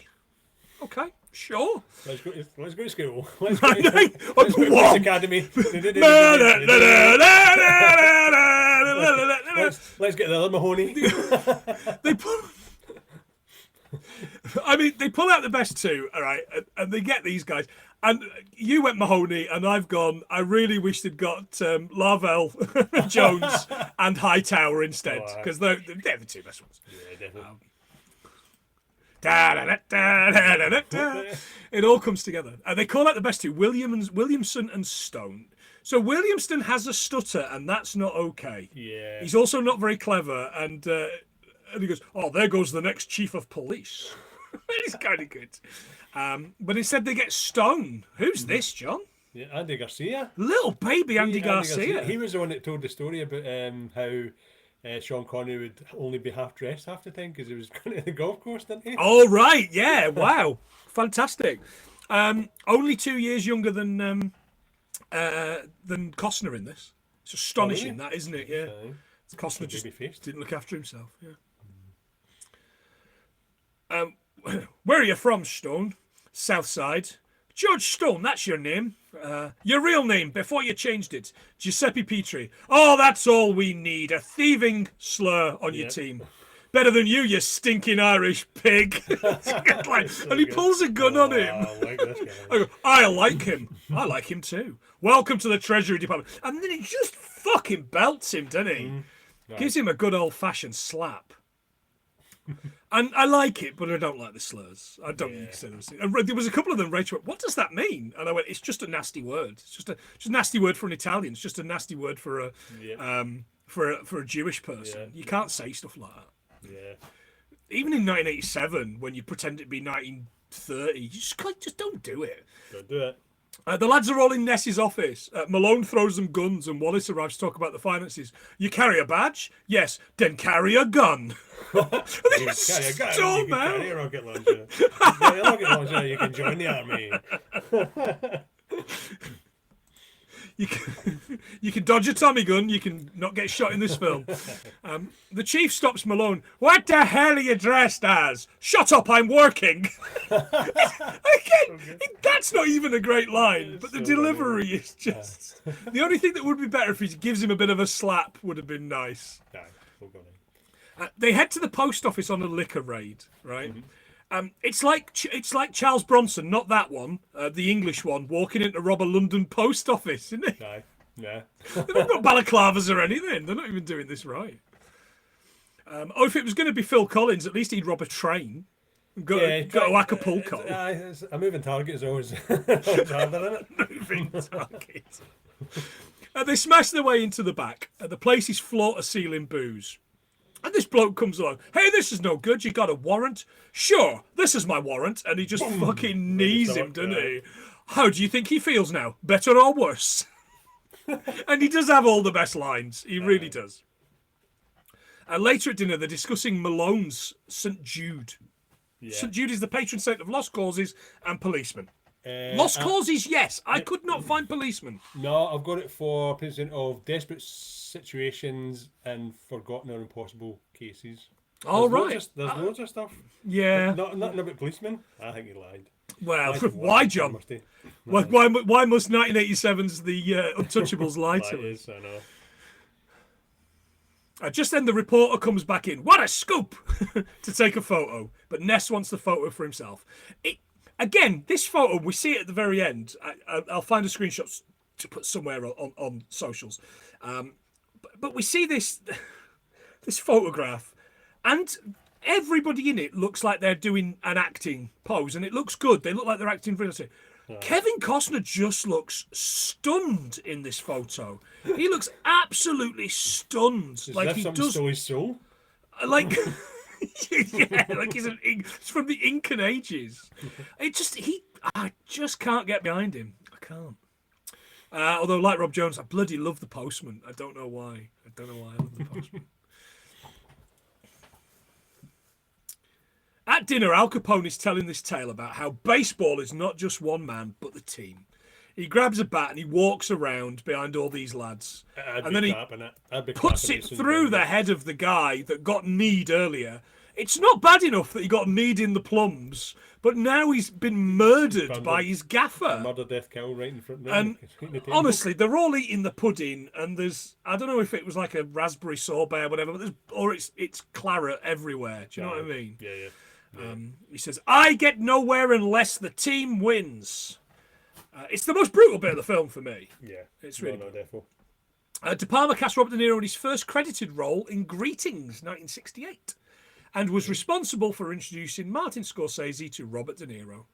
[SPEAKER 1] Okay, sure.
[SPEAKER 2] Let's go to school. Let's go to
[SPEAKER 1] police
[SPEAKER 2] academy. Let's get the other Mahoney.
[SPEAKER 1] They pull out the best two, all right, and they get these guys. And you went Mahoney, and I've gone, I really wish they'd got Lavelle, Jones, and Hightower instead, because they're the two best ones. Yeah, definitely. It all comes together. They call out the best two, Williamson and Stone. So Williamson has a stutter, and that's not okay.
[SPEAKER 2] Yeah.
[SPEAKER 1] He's also not very clever, and he goes, oh, there goes the next chief of police. It's kind of good. But instead they get Stone. Who's this, John?
[SPEAKER 2] Yeah, Andy Garcia.
[SPEAKER 1] Little baby Andy Garcia.
[SPEAKER 2] He was the one that told the story about how Sean Connery would only be half dressed half the time because he was going to the golf course, didn't he?
[SPEAKER 1] Oh, right. Yeah. Wow. Fantastic. Only 2 years younger than Costner in this. It's astonishing, that, isn't it? Yeah. Costner just didn't look after himself. Yeah. Where are you from, Stone? South Side. George Stone, that's your name. Your real name, before you changed it. Giuseppe Petri. Oh, that's all we need. A thieving slur on your team. Better than you stinking Irish pig. And he pulls a gun on him. I like him. I like him too. Welcome to the Treasury Department. And then he just fucking belts him, doesn't he? Gives him a good old-fashioned slap. And I like it, but I don't like the slurs. I don't say those things. There was a couple of them. Rachel went, what does that mean? And I went, it's just a nasty word. It's just a nasty word for an Italian. It's just a nasty word for a for a Jewish person. Yeah. You can't say stuff like that.
[SPEAKER 2] Yeah.
[SPEAKER 1] Even in 1987, when you pretend it to be 1930, you just don't do it.
[SPEAKER 2] Don't do it.
[SPEAKER 1] The lads are all in Ness's office. Malone throws them guns, and Wallace arrives to talk about the finances. You carry a badge? Yes. Then carry a gun.
[SPEAKER 2] You can carry a gun, you can carry a rocket launcher. You can carry a rocket launcher, you can join the army.
[SPEAKER 1] You can dodge a Tommy gun. You can not get shot in this film. The chief stops Malone. What the hell are you dressed as? Shut up, I'm working. Again, that's not even a great line, but the delivery is just... The only thing that would be better if he gives him a bit of a slap would have been nice. They head to the post office on a liquor raid, right? Mm-hmm. It's like Charles Bronson, not that one, the English one, walking in to rob a London post office, isn't it?
[SPEAKER 2] No, yeah.
[SPEAKER 1] They've not got balaclavas or anything. They're not even doing this right. If it was going to be Phil Collins, at least he'd rob a train. Go to Acapulco.
[SPEAKER 2] A moving target is always harder, isn't it?
[SPEAKER 1] Moving target. They smash their way into the back. The place is floor-to-ceiling booze. And this bloke comes along. Hey, this is no good. You got a warrant? Sure, this is my warrant. And he just fucking knees him, doesn't he? How do you think he feels now? Better or worse? And he does have all the best lines. He really does. Later at dinner, they're discussing Malone's St. Jude. Yeah. St. Jude is the patron saint of lost causes and policemen. Lost causes, yes. I could not find policemen.
[SPEAKER 2] No, I've got it for patron of desperate situations and forgotten or impossible cases.
[SPEAKER 1] Oh, right.
[SPEAKER 2] There's loads of stuff.
[SPEAKER 1] Yeah.
[SPEAKER 2] Nothing about policemen. I think he lied.
[SPEAKER 1] Well, why, John? Why must 1987's The Untouchables lie to us?
[SPEAKER 2] I know.
[SPEAKER 1] Just then the reporter comes back in. What a scoop! To take a photo. But Ness wants the photo for himself. Again, this photo, we see it at the very end. I'll find a screenshot to put somewhere on socials. But we see this photograph, and everybody in it looks like they're doing an acting pose, and it looks good. They look like they're acting brilliantly. Kevin Costner just looks stunned in this photo. He looks absolutely stunned. Like he does.
[SPEAKER 2] Stole his soul?
[SPEAKER 1] Like, yeah, like it's from the Incan ages. I just can't get behind him. I can't. Although, like Rob Jones, I bloody love The Postman. I don't know why. I love The Postman. At dinner, Al Capone is telling this tale about how baseball is not just one man, but the team. He grabs a bat and he walks around behind all these lads. And then he puts it through the head of the guy that got kneed earlier. It's not bad enough that he got kneed in the plums, but now he's been murdered by his gaffer.
[SPEAKER 2] Murder, death, kill, right in front.
[SPEAKER 1] And honestly, they're all eating the pudding, and I don't know if it was like a raspberry sorbet or whatever, but it's claret everywhere. Do you know what I mean?
[SPEAKER 2] Yeah.
[SPEAKER 1] He says, I get nowhere unless the team wins. It's the most brutal bit of the film for me.
[SPEAKER 2] Yeah.
[SPEAKER 1] It's really
[SPEAKER 2] therefore.
[SPEAKER 1] De Palma cast Robert De Niro in his first credited role in Greetings, 1968, and was responsible for introducing Martin Scorsese to Robert De Niro.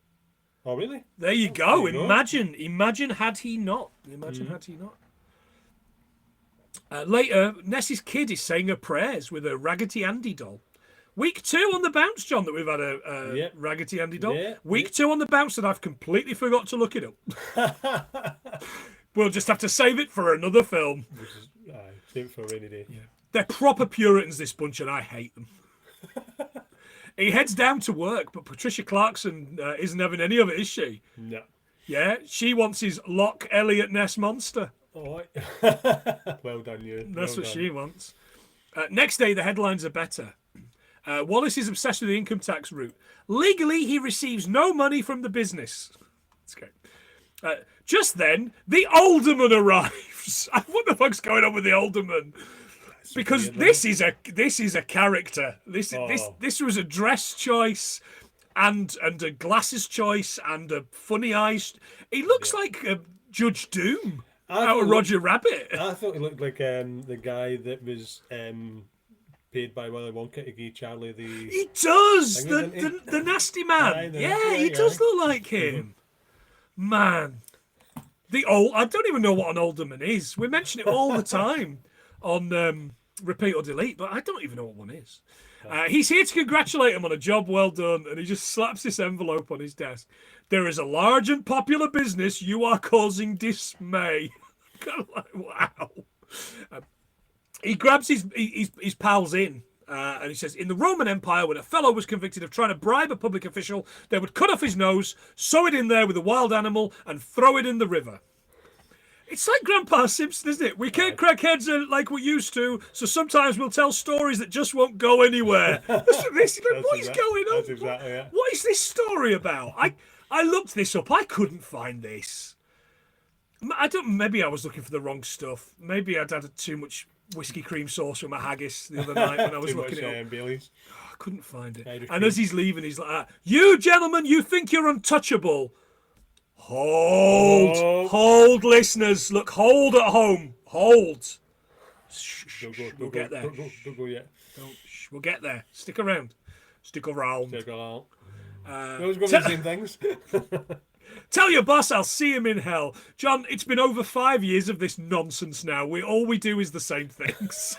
[SPEAKER 2] Oh, really?
[SPEAKER 1] There you go. Imagine had he not. Had he not. Later, Ness's kid is saying her prayers with a Raggedy Andy doll. Week 2 on the bounce, John, that we've had a Raggedy Andy doll. Yeah, Week 2 on the bounce, and I've completely forgot to look it up. We'll just have to save it for another film.
[SPEAKER 2] Save it for a rainy day.
[SPEAKER 1] Yeah. They're proper Puritans, this bunch, and I hate them. He heads down to work, but Patricia Clarkson isn't having any of it, is she?
[SPEAKER 2] No.
[SPEAKER 1] Yeah, she wants his Lock Eliot Ness monster.
[SPEAKER 2] Oh, well done, you.
[SPEAKER 1] That's what she wants. Next day, the headlines are better. Wallace is obsessed with the income tax route. Legally, he receives no money from the business. That's great. Just then, the alderman arrives. What the fuck's going on with the alderman? Because this is a character. This was a dress choice, and a glasses choice, and a funny eyes. He looks like Judge Doom out of Roger Rabbit.
[SPEAKER 2] I thought he looked like the guy that was paid by Willy Wonka to give Charlie the...
[SPEAKER 1] He does! The nasty man. He does look like him. Man. I don't even know what an alderman is. We mention it all the time on Repeat or Delete, but I don't even know what one is. He's here to congratulate him on a job well done, and he just slaps this envelope on his desk. There is a large and popular business. You are causing dismay. Kind of like, wow. He grabs his pals in. And he says, in the Roman Empire, when a fellow was convicted of trying to bribe a public official, they would cut off his nose, sew it in there with a wild animal, and throw it in the river. It's like Grandpa Simpson, isn't it? We can't crack heads like we used to, so sometimes we'll tell stories that just won't go anywhere. What is going on?
[SPEAKER 2] That's exactly it.
[SPEAKER 1] What is this story about? I looked this up. I couldn't find this. Maybe I was looking for the wrong stuff. Maybe I'd had too much whiskey cream sauce with my haggis the other night when I was looking it up.
[SPEAKER 2] Baileys.
[SPEAKER 1] I couldn't find it. And as he's leaving, he's like, you gentlemen, you think you're untouchable. Hold, listeners. Look, hold at home. Hold. We'll get there.
[SPEAKER 2] Don't go yet.
[SPEAKER 1] We'll get there. Stick around. Stick around.
[SPEAKER 2] We always go to the same things.
[SPEAKER 1] Tell your boss I'll see him in hell. John, it's been over 5 years of this nonsense now. All we do is the same things.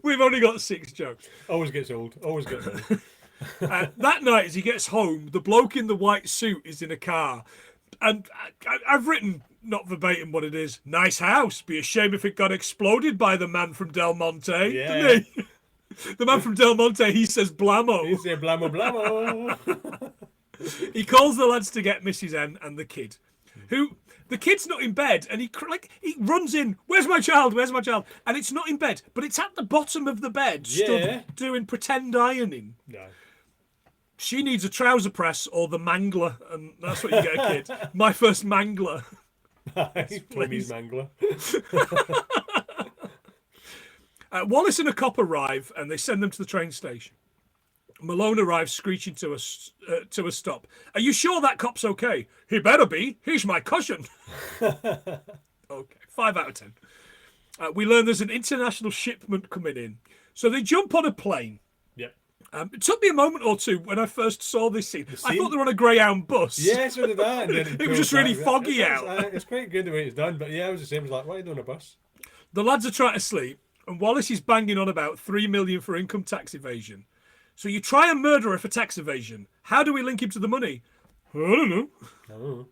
[SPEAKER 1] We've only got 6 jokes.
[SPEAKER 2] Always gets old.
[SPEAKER 1] That night, as he gets home, the bloke in the white suit is in a car. And I've written, not verbatim what it is, nice house. Be a shame if it got exploded by the man from Del Monte.
[SPEAKER 2] Yeah.
[SPEAKER 1] Didn't he? The man from Del Monte, he says blammo.
[SPEAKER 2] He said blammo, blammo.
[SPEAKER 1] He calls the lads to get Mrs. N and the kid. The kid's not in bed, and he runs in. Where's my child? Where's my child? And it's not in bed, but it's at the bottom of the bed, stood doing pretend ironing.
[SPEAKER 2] No.
[SPEAKER 1] She needs a trouser press or the mangler, and that's what you get a kid. My first mangler.
[SPEAKER 2] Please, mangler.
[SPEAKER 1] Wallace and a cop arrive, and they send them to the train station. Malone arrives screeching to a stop. Are you sure that cop's okay? He better be. He's my cousin. Okay, 5 out of 10. We learn there's an international shipment coming in. So they jump on a plane.
[SPEAKER 2] Yep.
[SPEAKER 1] It took me a moment or two when I first saw this scene. I thought they were on a Greyhound bus.
[SPEAKER 2] Yeah, so did I.
[SPEAKER 1] It was just really foggy out.
[SPEAKER 2] It's quite good the way it's done, but yeah, it was the same. It was like, why are you doing a bus?
[SPEAKER 1] The lads are trying to sleep, and Wallace is banging on about $3 million for income tax evasion. So you try and murder her for tax evasion. How do we link him to the money? I don't know.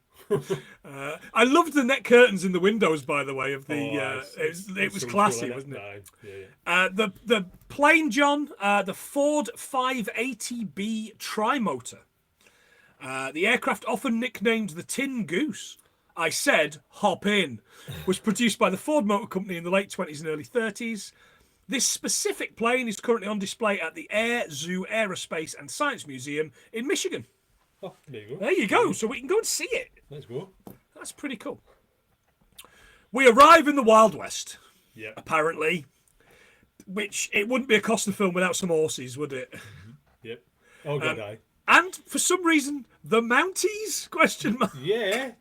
[SPEAKER 1] I loved the net curtains in the windows, by the way. Of the it was classy, cool, wasn't it? Yeah. The plane, John, the Ford 580B Trimotor. The aircraft, often nicknamed the Tin Goose, I said, hop in, was produced by the Ford Motor Company in the late 20s and early 30s. This specific plane is currently on display at the Air Zoo Aerospace and Science Museum in Michigan.
[SPEAKER 2] Oh, there you go.
[SPEAKER 1] There you go. So we can go and see it.
[SPEAKER 2] Let's go.
[SPEAKER 1] That's pretty cool. We arrive in the Wild West.
[SPEAKER 2] Yeah.
[SPEAKER 1] Apparently. Which, it wouldn't be a Costa film without some horses, would it?
[SPEAKER 2] Mm-hmm. Yep. Oh, good eye.
[SPEAKER 1] And for some reason, the Mounties? Question mark.
[SPEAKER 2] Yeah.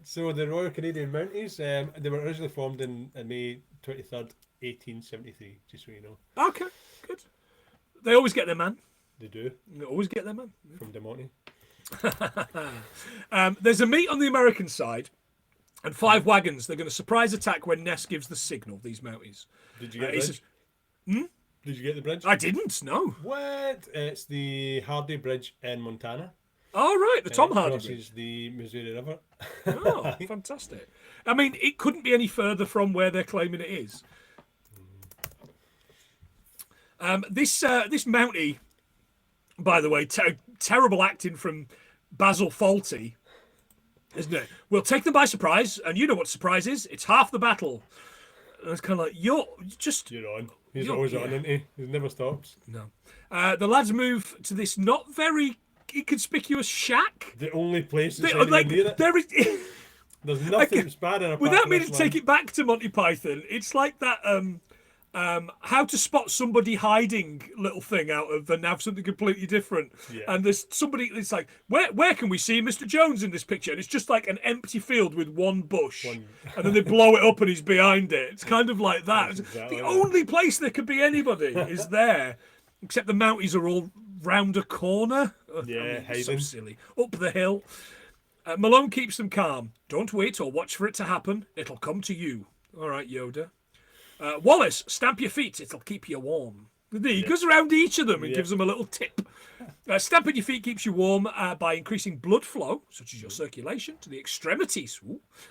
[SPEAKER 2] So the Royal Canadian Mounties, they were originally formed in May 23rd, 1873, just so you know.
[SPEAKER 1] Okay, good. They always get their man.
[SPEAKER 2] They do.
[SPEAKER 1] They always get their man.
[SPEAKER 2] From De Monte.
[SPEAKER 1] There's a meet on the American side and 5 wagons. They're going to surprise attack when Ness gives the signal, these Mounties.
[SPEAKER 2] Did you get the bridge? Did you get the bridge?
[SPEAKER 1] I didn't, no.
[SPEAKER 2] What? It's the Hardy Bridge in Montana.
[SPEAKER 1] Oh, right, the Tom Hardy
[SPEAKER 2] Bridge. The Missouri River.
[SPEAKER 1] Oh, fantastic. I mean, it couldn't be any further from where they're claiming it is. This Mountie, by the way, terrible acting from Basil Fawlty, isn't it? We'll take them by surprise, and you know what surprise is. It's half the battle. And it's kind of like, you're
[SPEAKER 2] on. He's always on, isn't he? He never stops.
[SPEAKER 1] No. The lads move to this not very inconspicuous shack.
[SPEAKER 2] The only place that's near it.
[SPEAKER 1] There is...
[SPEAKER 2] There's nothing bad in a
[SPEAKER 1] without meaning to take it back to Monty Python, it's like that how to spot somebody hiding little thing out of and have something completely different. Yeah. And there's somebody, it's like, where can we see Mr. Jones in this picture? And it's just like an empty field with one bush. And then they blow it up and he's behind it. It's kind of like that. Exactly the only place there could be anybody is there. Except the Mounties are all round a corner.
[SPEAKER 2] Yeah,
[SPEAKER 1] I mean, so silly. Up the hill. Malone keeps them calm. Don't wait or watch for it to happen. It'll come to you. All right, Yoda. Wallace, stamp your feet. It'll keep you warm. He goes around each of them and gives them a little tip. Stamping your feet keeps you warm by increasing blood flow, such as your circulation, to the extremities,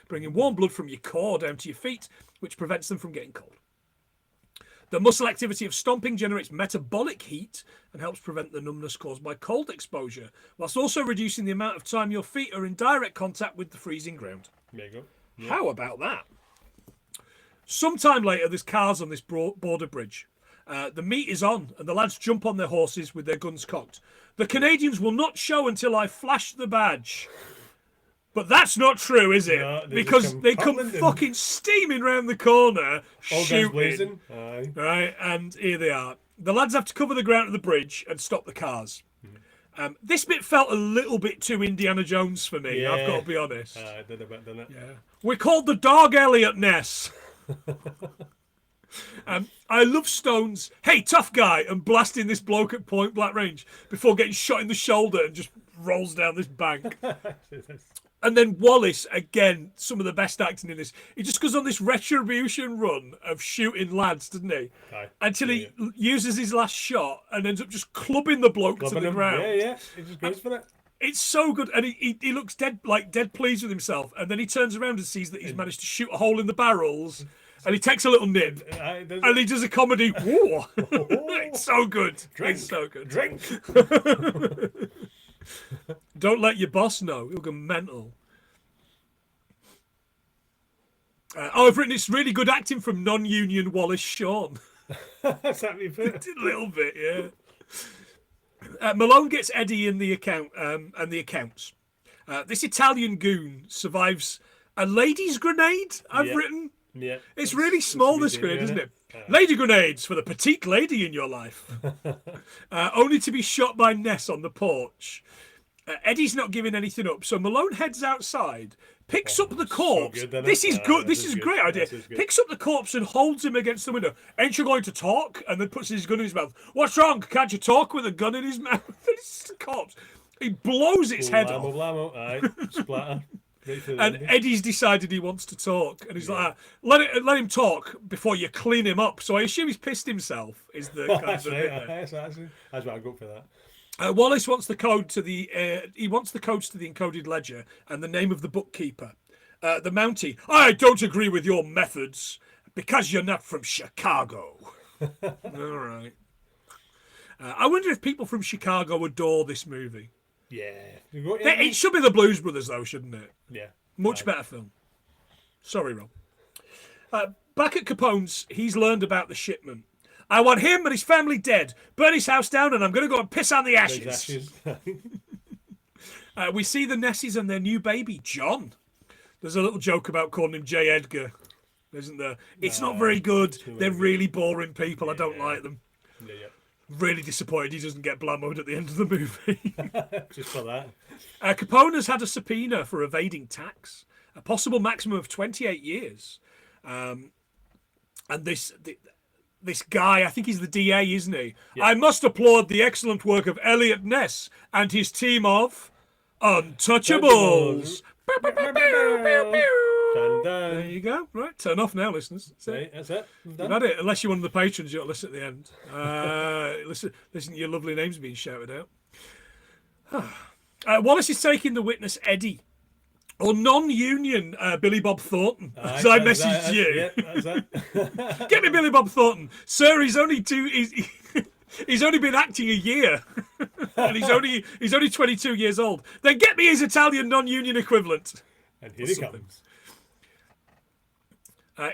[SPEAKER 1] bringing warm blood from your core down to your feet, which prevents them from getting cold. The muscle activity of stomping generates metabolic heat and helps prevent the numbness caused by cold exposure, whilst also reducing the amount of time your feet are in direct contact with the freezing ground.
[SPEAKER 2] There you go. Yeah.
[SPEAKER 1] How about that? Sometime later, there's cars on this border bridge. The meet is on, and the lads jump on their horses with their guns cocked. The Canadians will not show until I flash the badge. But that's not true, is it?
[SPEAKER 2] No,
[SPEAKER 1] because they come fucking steaming round the corner,
[SPEAKER 2] all
[SPEAKER 1] shooting.
[SPEAKER 2] blazing. Aye.
[SPEAKER 1] Right, and here they are. The lads have to cover the ground of the bridge and stop the cars. This bit felt a little bit too Indiana Jones for me, I've got to be honest.
[SPEAKER 2] I did a bit, didn't it?
[SPEAKER 1] Yeah. We're called the dog Eliot, Ness. I love Stone's, hey, tough guy, and blasting this bloke at point blank range before getting shot in the shoulder and just rolls down this bank. And then Wallace, again, some of the best acting in this. He just goes on this retribution run of shooting lads, doesn't he?
[SPEAKER 2] Aye.
[SPEAKER 1] Until he uses his last shot and ends up just clubbing the bloke to the ground.
[SPEAKER 2] Yeah. He just goes for it.
[SPEAKER 1] It's so good, and he looks dead pleased with himself, and then he turns around and sees that he's managed to shoot a hole in the barrels, and he takes a little nip, and he does a comedy. Whoa! It's so good.
[SPEAKER 2] Drink.
[SPEAKER 1] It's so good.
[SPEAKER 2] Drink.
[SPEAKER 1] Don't let your boss know. He'll go mental. I've written it's really good acting from non-union Wallace Shawn.
[SPEAKER 2] That's that me put.
[SPEAKER 1] A little bit, yeah. Malone gets Eddie in the account and the accounts. This Italian goon survives a lady's grenade. I've written.
[SPEAKER 2] Yeah.
[SPEAKER 1] It's really small, this grenade, isn't it? Lady grenades for the petite lady in your life. Only to be shot by Ness on the porch. Eddie's not giving anything up, so Malone heads outside, picks up the corpse.
[SPEAKER 2] So good,
[SPEAKER 1] this is good. This is a great idea.
[SPEAKER 2] Good.
[SPEAKER 1] Picks up the corpse and holds him against the window. Ain't you going to talk? And then puts his gun in his mouth. What's wrong? Can't you talk with a gun in his mouth? It's a corpse. He blows its head off.
[SPEAKER 2] Blamo. Aye. Splatter.
[SPEAKER 1] And Eddie's decided he wants to talk, and he's like, "Let him talk before you clean him up." So I assume he's pissed himself. Is the kind
[SPEAKER 2] That's
[SPEAKER 1] of
[SPEAKER 2] right.
[SPEAKER 1] bit there.
[SPEAKER 2] That's what I go for that.
[SPEAKER 1] Wallace wants the code to the codes to the encoded ledger and the name of the bookkeeper. The Mountie. I don't agree with your methods because you're not from Chicago. All right. I wonder if people from Chicago adore this movie.
[SPEAKER 2] Yeah.
[SPEAKER 1] It should be the Blues Brothers, though, shouldn't it?
[SPEAKER 2] Yeah.
[SPEAKER 1] Much better film. Sorry, Rob. Back at Capone's, he's learned about the shipment. I want him and his family dead. Burn his house down, and I'm going to go and piss on the ashes. We see the Nesses and their new baby, John. There's a little joke about calling him J. Edgar, isn't there? It's not very good. They're really boring people. I don't like them.
[SPEAKER 2] Yeah.
[SPEAKER 1] Really disappointed he doesn't get blammoed at the end of the movie.
[SPEAKER 2] Just for that.
[SPEAKER 1] Capone has had a subpoena for evading tax, a possible maximum of 28 years. And this guy, I think he's the DA, isn't he? Yeah. I must applaud the excellent work of Eliot Ness and his team of Untouchables. There you go. Right, turn off now, listeners.
[SPEAKER 2] That's it.
[SPEAKER 1] You've had it. Unless you're one of the patrons, you'll listen at the end. Listen to your lovely names being shouted out. Wallace is taking the witness Eddie, or non-union Billy Bob Thornton, as I messaged you.
[SPEAKER 2] Yeah, that's it.
[SPEAKER 1] Get me Billy Bob Thornton, sir. He's only he's only been acting a year, and he's only 22 years old. Then get me his Italian non-union equivalent.
[SPEAKER 2] And here he comes.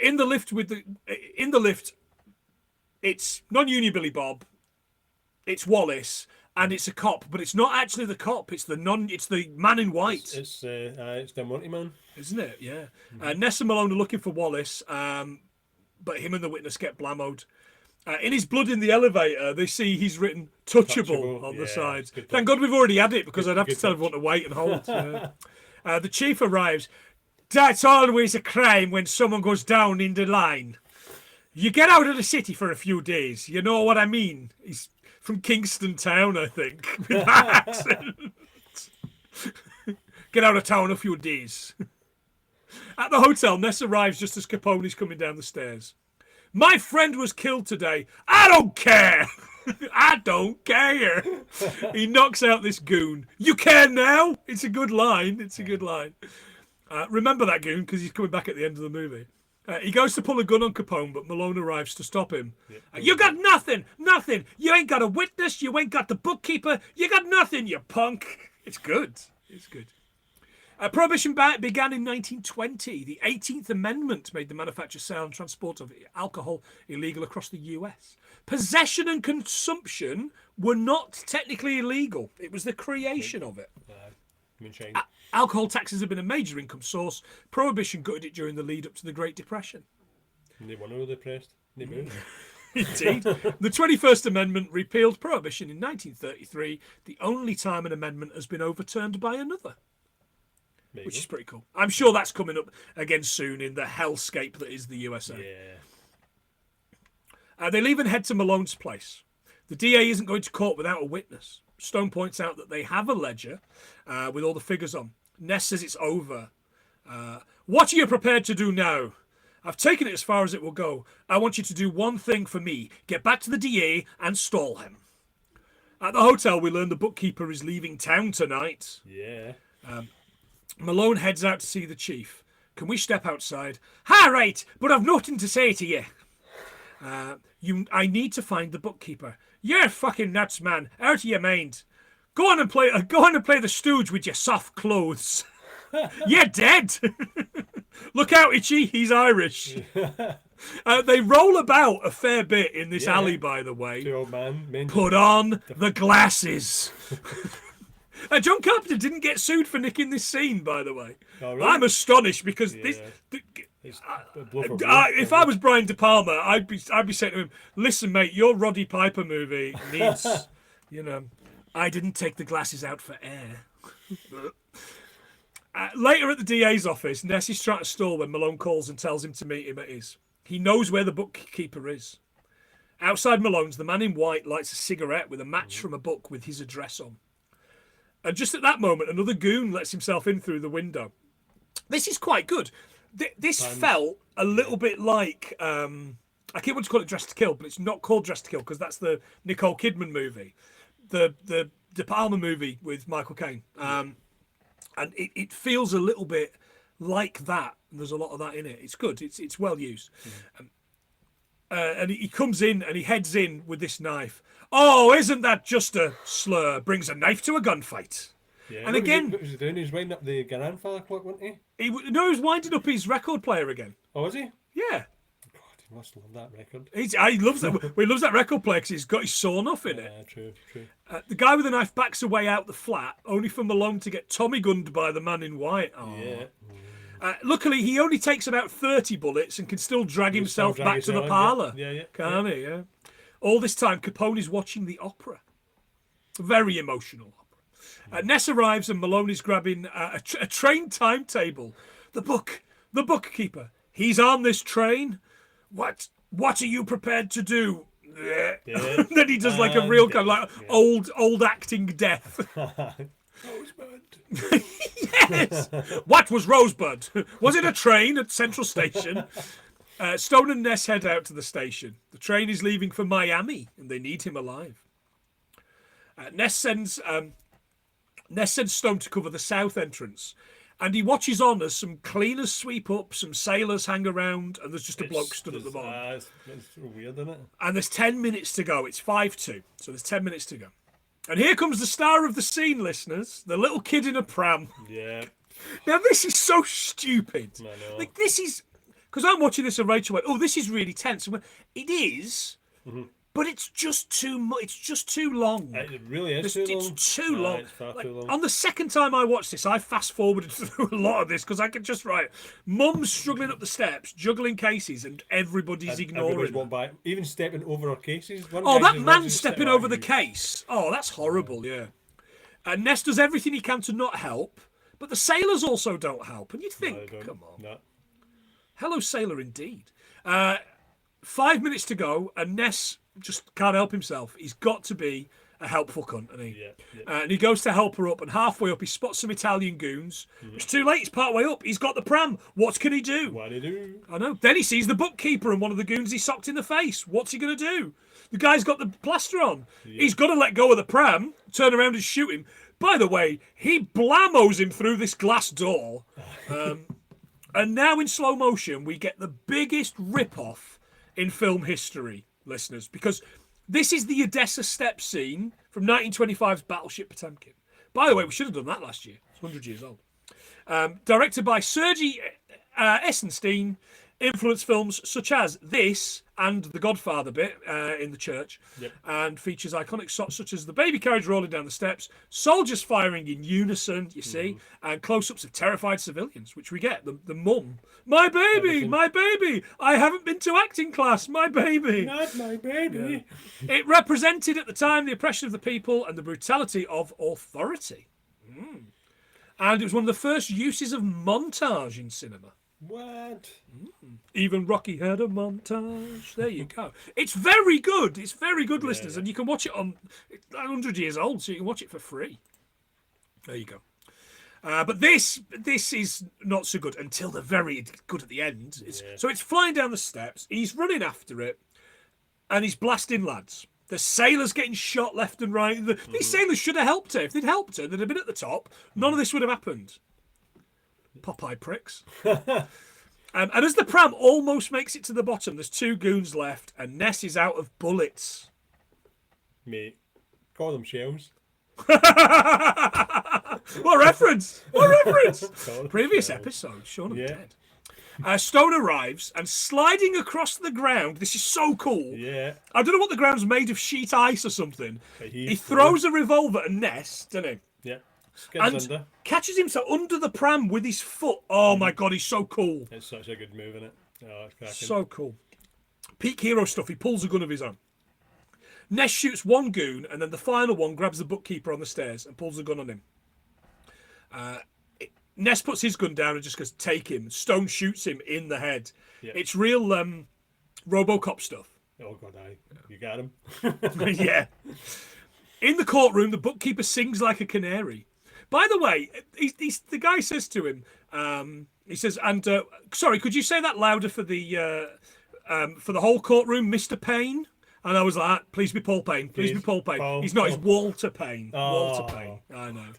[SPEAKER 1] In the lift, it's non-union Billy Bob, it's Wallace, and it's a cop, but it's not actually the cop. It's the man in white.
[SPEAKER 2] It's the Monty Man,
[SPEAKER 1] isn't it? Yeah. Ness and Malone are looking for Wallace, but him and the witness get blammoed. In his blood in the elevator, they see he's written touchable on the side. Thank God we've already had it, because I'd have to tell everyone to wait and hold. The chief arrives. That's always a crime when someone goes down in the line. You get out of the city for a few days. You know what I mean? He's from Kingston Town, I think, with that accent. Get out of town a few days. At the hotel, Ness arrives just as Capone is coming down the stairs. My friend was killed today. I don't care. I don't care. He knocks out this goon. You care now? It's a good line. It's a good line. Remember that goon because he's coming back at the end of the movie. He goes to pull a gun on Capone, but Malone arrives to stop him. You got nothing. Nothing. You ain't got a witness. You ain't got the bookkeeper. You got nothing, you punk. It's good. It's good. Prohibition began in 1920. The 18th Amendment made the manufacture, sale, and transport of alcohol illegal across the US. Possession and consumption were not technically illegal. It was the creation of it. Alcohol taxes have been a major income source. Prohibition gutted it during the lead up to the Great Depression.
[SPEAKER 2] They were no depressed. They moved.
[SPEAKER 1] Indeed. The 21st Amendment repealed prohibition in 1933, the only time an amendment has been overturned by another.
[SPEAKER 2] Maybe.
[SPEAKER 1] Which is pretty cool. I'm sure that's coming up again soon in the hellscape that is the USA.
[SPEAKER 2] Yeah.
[SPEAKER 1] They leave and head to Malone's place. The DA isn't going to court without a witness. Stone points out that they have a ledger with all the figures on. Ness says it's over. What are you prepared to do now? I've taken it as far as it will go. I want you to do one thing for me. Get back to the DA and stall him. At the hotel, we learn the bookkeeper is leaving town tonight.
[SPEAKER 2] Yeah.
[SPEAKER 1] Malone heads out to see the chief. Can we step outside? All right, but I've nothing to say to you. I need to find the bookkeeper. You're fucking nuts, man. Out of your mind. Go on and play the stooge with your soft clothes. You're dead. Look out, Itchy. He's Irish. They roll about a fair bit in this alley, by the way.
[SPEAKER 2] The old man.
[SPEAKER 1] Put on the glasses. John Carpenter didn't get sued for nicking this scene, by the way.
[SPEAKER 2] Oh, really?
[SPEAKER 1] I'm astonished because if I was Brian De Palma, I'd be saying to him, "Listen, mate, your Roddy Piper movie needs, I didn't take the glasses out for air." Later at the DA's office, Ness is trying to stall when Malone calls and tells him to meet him at his. He knows where the bookkeeper is. Outside Malone's, the man in white lights a cigarette with a match from a book with his address on. And just at that moment, another goon lets himself in through the window. This is quite good. This felt a little bit like... I keep wanting to call it Dressed to Kill, but it's not called Dressed to Kill because that's the Nicole Kidman movie. The De Palma movie with Michael Caine. And it feels a little bit like that. There's a lot of that in it. It's good. It's well used. And he comes in and he heads in with this knife. Oh, isn't that just a slur? Brings a knife to a gunfight.
[SPEAKER 2] Yeah,
[SPEAKER 1] and again...
[SPEAKER 2] What was he doing? He was winding up the grandfather clock, wasn't he?
[SPEAKER 1] He was winding up his record player again.
[SPEAKER 2] Oh, was he?
[SPEAKER 1] Yeah.
[SPEAKER 2] God, he must love that record.
[SPEAKER 1] He loves that. Well, he loves that record player because he's got his sawn off in it.
[SPEAKER 2] Yeah, true.
[SPEAKER 1] The guy with the knife backs away out the flat, only for Malone to get Tommy gunned by the man in white. Oh.
[SPEAKER 2] Yeah.
[SPEAKER 1] Luckily, he only takes about 30 bullets and can still drag himself back to the parlour.
[SPEAKER 2] Yeah.
[SPEAKER 1] Can't he? Yeah. All this time, Capone is watching the opera. Very emotional opera. Ness arrives and Malone is grabbing a train timetable. The bookkeeper. He's on this train. What are you prepared to do? Yeah. Then he does like a real kind of like old acting death.
[SPEAKER 2] Rosebud.
[SPEAKER 1] Yes. What was Rosebud? Was it a train at Central Station? Stone and Ness head out to the station. The train is leaving for Miami, and they need him alive. Ness sends Stone to cover the south entrance, and he watches on as some cleaners sweep up, some sailors hang around, and there's just a bloke stood at the bottom.
[SPEAKER 2] It's weird, isn't it?
[SPEAKER 1] And there's 10 minutes to go. It's 5-2, so there's 10 minutes to go. And here comes the star of the scene, listeners, the little kid in a pram.
[SPEAKER 2] Yeah.
[SPEAKER 1] Now, this is so stupid.
[SPEAKER 2] I know.
[SPEAKER 1] Like, this is... Because I'm watching this and Rachel went, oh, this is really tense. And it is, but it's just too much. It's just too long.
[SPEAKER 2] It really is too long.
[SPEAKER 1] It's too long.
[SPEAKER 2] It's far
[SPEAKER 1] Like,
[SPEAKER 2] too long.
[SPEAKER 1] on the second time I watched this, I fast-forwarded through a lot of this because I could just write, Mum's struggling up the steps, juggling cases, and everybody's ignoring
[SPEAKER 2] Everybody's
[SPEAKER 1] her.
[SPEAKER 2] walked by, even stepping over our cases.
[SPEAKER 1] Oh, that man stepping over the case. Oh, that's horrible, yeah. Ness does everything he can to not help, but the sailors also don't help. And you'd think, come on.
[SPEAKER 2] No.
[SPEAKER 1] Hello, sailor, indeed. 5 minutes to go, and Ness just can't help himself. He's got to be a helpful cunt, and he?
[SPEAKER 2] Yeah, yeah.
[SPEAKER 1] And he goes to help her up, and halfway up he spots some Italian goons. It's too late, he's part way up. He's got the pram. What can he do?
[SPEAKER 2] What do you do?
[SPEAKER 1] I know. Then he sees the bookkeeper and one of the goons he socked in the face. What's he going to do? The guy's got the plaster on. Yeah. He's got to let go of the pram, turn around and shoot him. By the way, he blammos him through this glass door. And now in slow motion, we get the biggest rip-off in film history, listeners, because this is the Odessa Steps scene from 1925's Battleship Potemkin. By the way, we should have done that last year. It's 100 years old. Directed by Sergei Eisenstein, influenced films such as this and The Godfather bit in the church, and features iconic shots such as the baby carriage rolling down the steps, soldiers firing in unison, you see, and close-ups of terrified civilians, which we get. The mum, my baby, my baby, I haven't been to acting class, my baby.
[SPEAKER 2] Not my baby.
[SPEAKER 1] Yeah. It represented at the time the oppression of the people and the brutality of authority. And it was one of the first uses of montage in cinema.
[SPEAKER 2] What?
[SPEAKER 1] Even Rocky had a montage. There you go. It's very good. It's very good, listeners. And you can watch it on... It's 100 years old, so you can watch it for free. There you go. But this is not so good until the very good at the end. So it's flying down the steps. He's running after it. And he's blasting lads. The sailors getting shot left and right. These sailors should have helped her. If they'd helped her, they'd have been at the top. None of this would have happened. Popeye pricks. And as the pram almost makes it to the bottom, there's two goons left, and Ness is out of bullets.
[SPEAKER 2] Mate, call them shells.
[SPEAKER 1] What reference? What reference? Previous episode, Shaun of the Dead. Stone arrives, and sliding across the ground, this is so cool.
[SPEAKER 2] Yeah.
[SPEAKER 1] I don't know what the ground's made of, sheet ice or something. He throws a revolver at Ness, doesn't he?
[SPEAKER 2] Yeah.
[SPEAKER 1] And under. Catches himself under the pram with his foot. Oh my God, he's so cool.
[SPEAKER 2] It's such a good move, isn't it? Oh, it's cracking.
[SPEAKER 1] So cool. Peak hero stuff. He pulls a gun of his own. Ness shoots one goon, and then the final one grabs the bookkeeper on the stairs and pulls a gun on him. Ness puts his gun down and just goes, take him. Stone shoots him in the head. Yeah. It's real RoboCop stuff.
[SPEAKER 2] Oh God, you got him.
[SPEAKER 1] Yeah. In the courtroom, the bookkeeper sings like a canary. By the way, the guy says to him, he says, and sorry, could you say that louder for the whole courtroom, Mr. Payne? And I was like, please be Paul Payne. Please be Paul Payne. He's not, he's Walter Payne. Walter Payne. I know.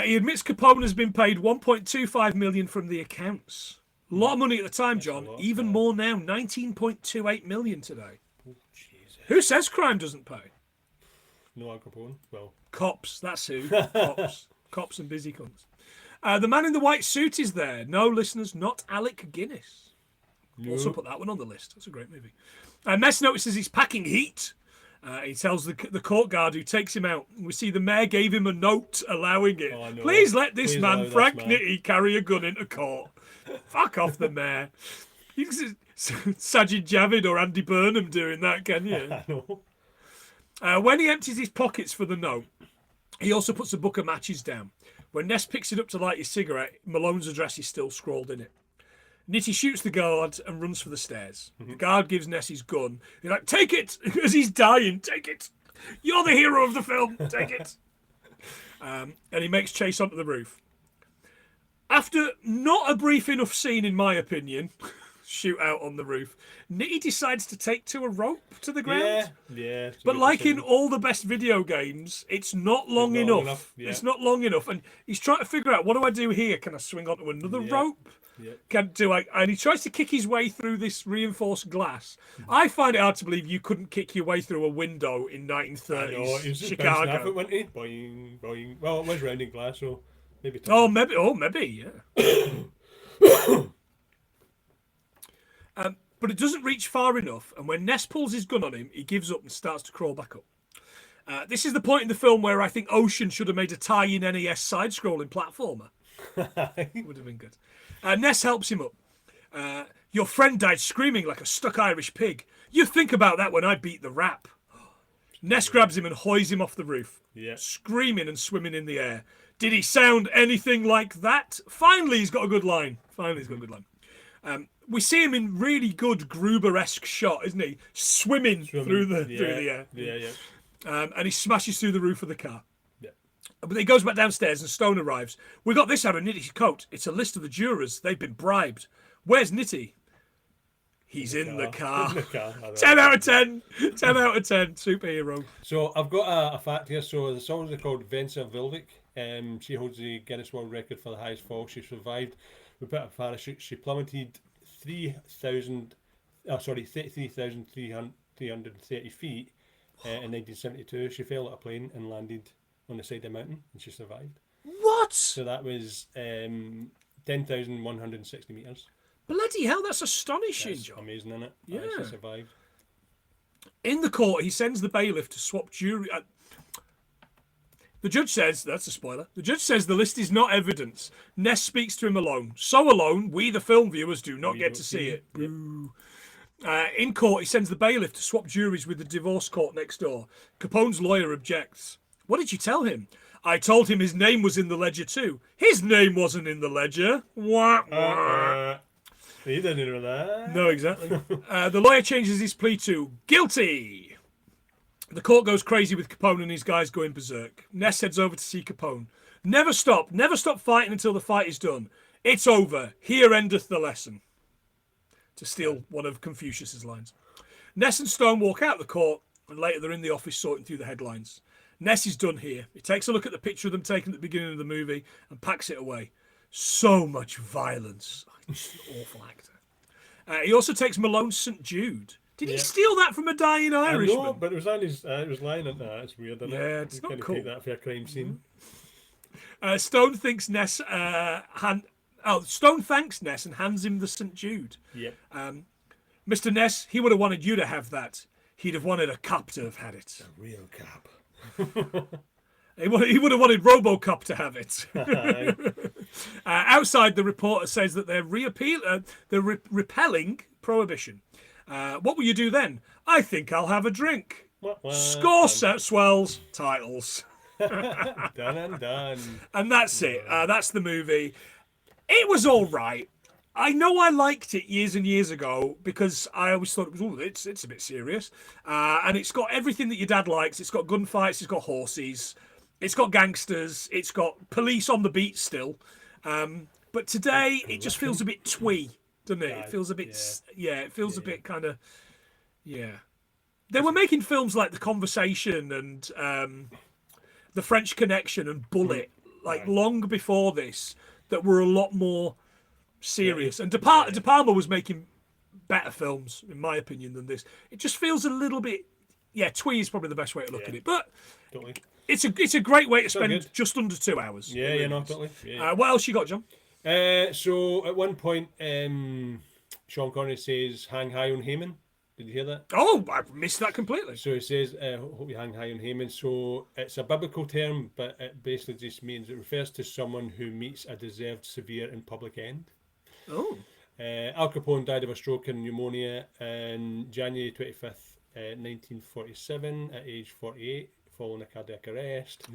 [SPEAKER 1] He admits Capone has been paid $1.25 million from the accounts. A lot of money at the time, John. Even more now, $19.28 million today.
[SPEAKER 2] Oh, Jesus.
[SPEAKER 1] Who says crime doesn't pay?
[SPEAKER 2] No, Al Capone. Well,
[SPEAKER 1] cops. That's who. Cops and busy cunts. The man in the white suit is there. No, listeners, not Alec Guinness. No. Also put that one on the list. That's a great movie. Ness notices he's packing heat. He tells the court guard who takes him out. We see the mayor gave him a note allowing it. Oh, no. Please let this man, Frank Nitti, carry a gun into court. Fuck off the mayor. Sajid Javid or Andy Burnham doing that, can you?
[SPEAKER 2] I know.
[SPEAKER 1] When he empties his pockets for the note, he also puts a book of matches down. When Ness picks it up to light his cigarette, Malone's address is still scrawled in it. Nitti shoots the guard and runs for the stairs. The guard gives Ness his gun. He's like, take it! As he's dying, take it! You're the hero of the film, take it! And he makes chase onto the roof. After not a brief enough scene, in my opinion, shoot out on the roof, Nitti decides to take to a rope to the ground.
[SPEAKER 2] Yeah.
[SPEAKER 1] But like in all the best video games, it's not long enough. Yeah. It's not long enough. And he's trying to figure out, what do I do here? Can I swing onto another rope? Yeah. And he tries to kick his way through this reinforced glass. I find it hard to believe you couldn't kick your way through a window in 1930s Chicago.
[SPEAKER 2] Boing, boing. Well, it was rounding glass, so maybe.
[SPEAKER 1] Maybe, yeah. But it doesn't reach far enough, and when Ness pulls his gun on him, he gives up and starts to crawl back up. This is the point in the film where I think Ocean should have made a tie-in NES side-scrolling platformer. Would have been good. Ness helps him up. Your friend died screaming like a stuck Irish pig. You think about that when I beat the rap. Ness grabs him and hoys him off the roof, screaming and swimming in the air. Did he sound anything like that? Finally, he's got a good line. We see him in really good Gruber-esque shot, isn't he? Swimming through the air. And he smashes through the roof of the car.
[SPEAKER 2] Yeah.
[SPEAKER 1] But he goes back downstairs and Stone arrives. We got this out of Nitty's coat. It's a list of the jurors. They've been bribed. Where's Nitty? He's in the car.
[SPEAKER 2] In the car.
[SPEAKER 1] 10 out of 10. 10 out of 10. Superhero.
[SPEAKER 2] So I've got a fact here. So the song's called Vensa Vildik. She holds the Guinness World Record for the highest fall. She survived without a parachute. She plummeted 33,330 feet in 1972. She fell out of a plane and landed on the side of a mountain, and she survived.
[SPEAKER 1] What?
[SPEAKER 2] So that was 10,160 metres.
[SPEAKER 1] Bloody hell, that's astonishing,
[SPEAKER 2] That's
[SPEAKER 1] John.
[SPEAKER 2] amazing, isn't it?
[SPEAKER 1] Yeah.
[SPEAKER 2] She survived.
[SPEAKER 1] In the court, he sends the bailiff to swap jury. The judge says, that's a spoiler, the judge says the list is not evidence. Ness speaks to him alone. So alone, we the film viewers do not get to see it.
[SPEAKER 2] Yep.
[SPEAKER 1] In court, he sends the bailiff to swap juries with the divorce court next door. Capone's lawyer objects. What did you tell him? I told him his name was in the ledger too. His name wasn't in the ledger. Wah, wah.
[SPEAKER 2] He didn't know that.
[SPEAKER 1] No, exactly. The lawyer changes his plea to guilty. The court goes crazy with Capone and his guys going berserk. Ness heads over to see Capone. Never stop fighting until the fight is done. It's over. Here endeth the lesson. To steal one of Confucius's lines. Ness and Stone walk out the court, and later they're in the office sorting through the headlines. Ness is done here. He takes a look at the picture of them taken at the beginning of the movie and packs it away. So much violence. He's an awful actor. He also takes Malone's St. Jude. Did he steal that from a dying Irishman?
[SPEAKER 2] No, but it was on his. It was lying on that. It's weird, isn't it?
[SPEAKER 1] Yeah, it's
[SPEAKER 2] you
[SPEAKER 1] not
[SPEAKER 2] can't
[SPEAKER 1] cool.
[SPEAKER 2] take that for a crime scene.
[SPEAKER 1] Stone thinks Ness Stone thanks Ness and hands him the St. Jude.
[SPEAKER 2] Yep.
[SPEAKER 1] Mr. Ness, he would have wanted you to have that. He'd have wanted a cop to have had it.
[SPEAKER 2] A real cop.
[SPEAKER 1] He would have wanted RoboCop to have it. Outside, the reporter says that they're repelling prohibition. What will you do then? I think I'll have a drink. Score swells, titles.
[SPEAKER 2] Done and done.
[SPEAKER 1] And that's it. That's the movie. It was all right. I know I liked it years and years ago because I always thought it was, it's a bit serious. And it's got everything that your dad likes. It's got gunfights. It's got horses. It's got gangsters. It's got police on the beat still. But today, it just feels a bit twee, doesn't it? It feels a bit, it feels a bit kind of, They were making films like The Conversation and The French Connection and Bullet, long before this, that were a lot more serious. And De Palma was making better films, in my opinion, than this. It just feels a little bit, twee is probably the best way to look at it. But
[SPEAKER 2] totally.
[SPEAKER 1] It's a great way to spend just under 2 hours.
[SPEAKER 2] Yeah, totally. Yeah.
[SPEAKER 1] What else you got, John?
[SPEAKER 2] So at one point, Sean Connery says, "Hang high on Haman." Did you hear that?
[SPEAKER 1] Oh, I missed that completely.
[SPEAKER 2] So he says, "Hope you hang high on Haman." So it's a biblical term, but it basically just means it refers to someone who meets a deserved severe and public end.
[SPEAKER 1] Oh.
[SPEAKER 2] Al Capone died of a stroke and pneumonia on January 25th, 1947, at age 48. Following a cardiac arrest.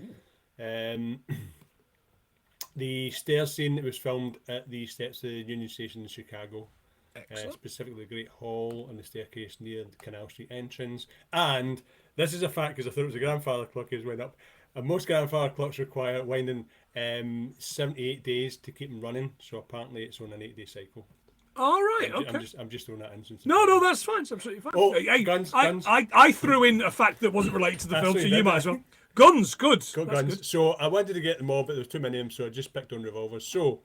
[SPEAKER 2] The stairs scene, it was filmed at the steps of the Union Station in Chicago. Specifically the Great Hall and the staircase near the Canal Street entrance. And this is a fact because I thought it was a grandfather clock as went up. And most grandfather clocks require winding 78 days to keep them running. So apparently it's on an 8-day cycle.
[SPEAKER 1] All right, okay.
[SPEAKER 2] I'm just throwing that in.
[SPEAKER 1] No, that's fine. It's absolutely fine.
[SPEAKER 2] Oh,
[SPEAKER 1] hey,
[SPEAKER 2] guns.
[SPEAKER 1] I threw in a fact that wasn't related to the film, so you might as well. Guns, good.
[SPEAKER 2] Got guns. Good. So I wanted to get them all, but there was too many of them, so I just picked on revolvers. So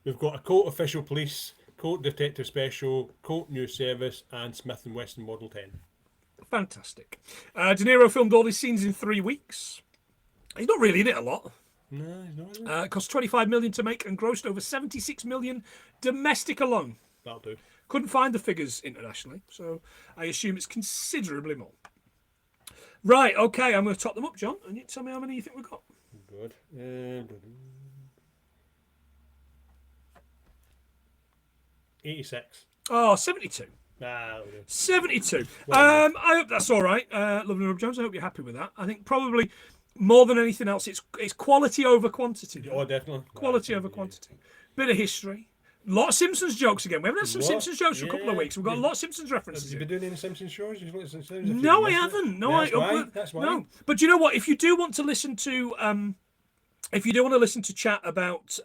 [SPEAKER 2] we've got a Colt Official Police, Colt Detective Special, Colt News Service, and Smith & Wesson Model 10.
[SPEAKER 1] Fantastic. De Niro filmed all his scenes in 3 weeks. He's not really in it a lot.
[SPEAKER 2] No, he's not.
[SPEAKER 1] It cost $25 million to make and grossed over $76 million domestic alone.
[SPEAKER 2] That'll do.
[SPEAKER 1] Couldn't find the figures internationally, so I assume it's considerably more. Right, okay, I'm going to top them up, John, and you tell me how many you think we've got.
[SPEAKER 2] Good. 86.
[SPEAKER 1] Oh, 72.
[SPEAKER 2] Ah,
[SPEAKER 1] 72. I hope that's all right. Lovely Rob Jones, I hope you're happy with that. I think probably more than anything else, it's quality over quantity.
[SPEAKER 2] Oh, definitely.
[SPEAKER 1] Quality over quantity. Bit of history. lot of Simpsons jokes again. We haven't had some
[SPEAKER 2] What?
[SPEAKER 1] Simpsons jokes for a couple of
[SPEAKER 2] Yeah.
[SPEAKER 1] we've got a lot of Simpsons references
[SPEAKER 2] Have you
[SPEAKER 1] here.
[SPEAKER 2] been doing any Simpsons shows?
[SPEAKER 1] No, I haven't. No,
[SPEAKER 2] That's why.
[SPEAKER 1] No, but you know what? If you do want to listen to chat about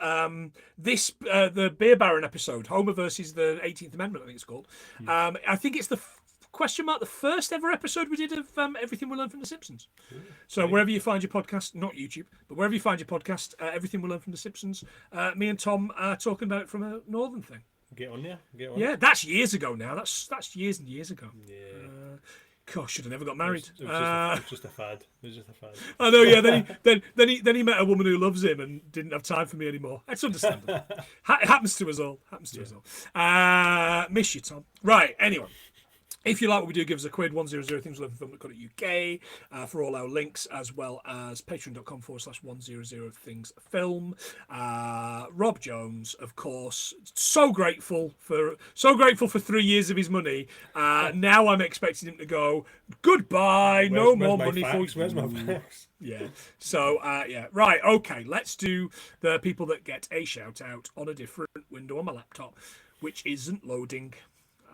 [SPEAKER 1] this the Beer Baron episode, Homer versus the 18th Amendment, I think it's called. I think it's the the first ever episode we did of Everything We Learned from The Simpsons. So wherever you find your podcast, not YouTube, but wherever you find your podcast, Everything We Learned from The Simpsons, me and Tom are talking about it from a northern thing.
[SPEAKER 2] Get on there.
[SPEAKER 1] Yeah, that's years ago now. That's years and years ago.
[SPEAKER 2] Yeah.
[SPEAKER 1] Gosh, should have never got married.
[SPEAKER 2] It was just a fad. It was just a fad.
[SPEAKER 1] I know, yeah. Then he met a woman who loves him and didn't have time for me anymore. It's understandable. It happens to us all. Miss you, Tom. Right. Anyway. If you like what we do, give us a quid, 100thingsfilm.co.uk for all our links, as well as patreon.com/100thingsfilm. Rob Jones, of course, so grateful for 3 years of his money. Now I'm expecting him to go, goodbye, no more money for you.
[SPEAKER 2] Where's my facts?
[SPEAKER 1] Yeah. So, yeah. Right. Okay. Let's do the people that get a shout out on a different window on my laptop, which isn't loading.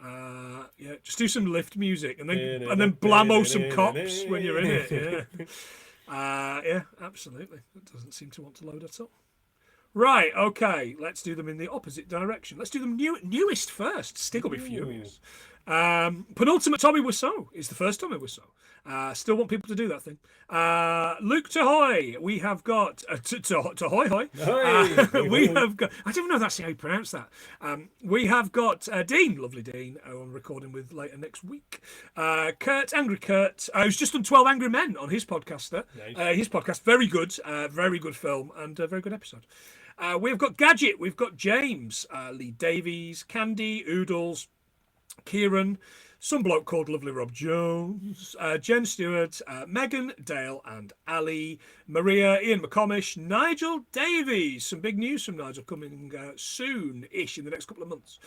[SPEAKER 1] Yeah, just do some lift music and then blammo some cops when you're in it. Yeah, yeah, absolutely. It doesn't seem to want to load at all. Right, okay, let's do them in the opposite direction. Let's do them newest first. Stig will be furious. Penultimate Tommy Wiseau is the first Tommy Wiseau. Still want people to do that thing. Luke Tahoy, we have got Tahoy Hoy. We have got. I don't even know if that's how you pronounce that. We have got Dean, lovely Dean, who I'm recording with later next week. Kurt, Angry Kurt, who's just done 12 Angry Men on his podcast. Nice. His podcast, very good film and a very good episode. We've got Gadget, we've got James, Lee Davies, Candy, Oodles, Kieran, some bloke called Lovely Rob Jones, Jen Stewart, Megan, Dale and Ali, Maria, Ian McComish, Nigel Davies. Some big news from Nigel coming soon-ish in the next couple of months.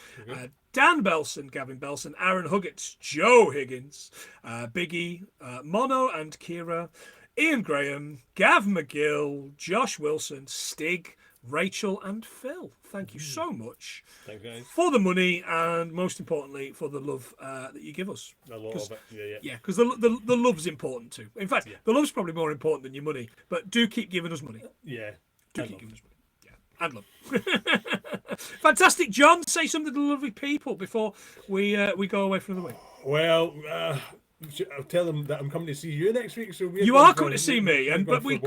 [SPEAKER 1] Dan Belson, Gavin Belson, Aaron Huggett, Joe Higgins, Biggie, Mono and Kira, Ian Graham, Gav McGill, Josh Wilson, Stig, Rachel and Phil. Thank you so much for the money and most importantly for the love that you give us.
[SPEAKER 2] A lot of it.
[SPEAKER 1] Yeah, because the love's important too. In fact, the love's probably more important than your money. But do keep giving us money.
[SPEAKER 2] Yeah.
[SPEAKER 1] Do keep giving us money. Yeah, and love. Fantastic, John. Say something to the lovely people before we go away from the week.
[SPEAKER 2] Well, I'll tell them that I'm coming to see you next week. So
[SPEAKER 1] you are coming to see me, but we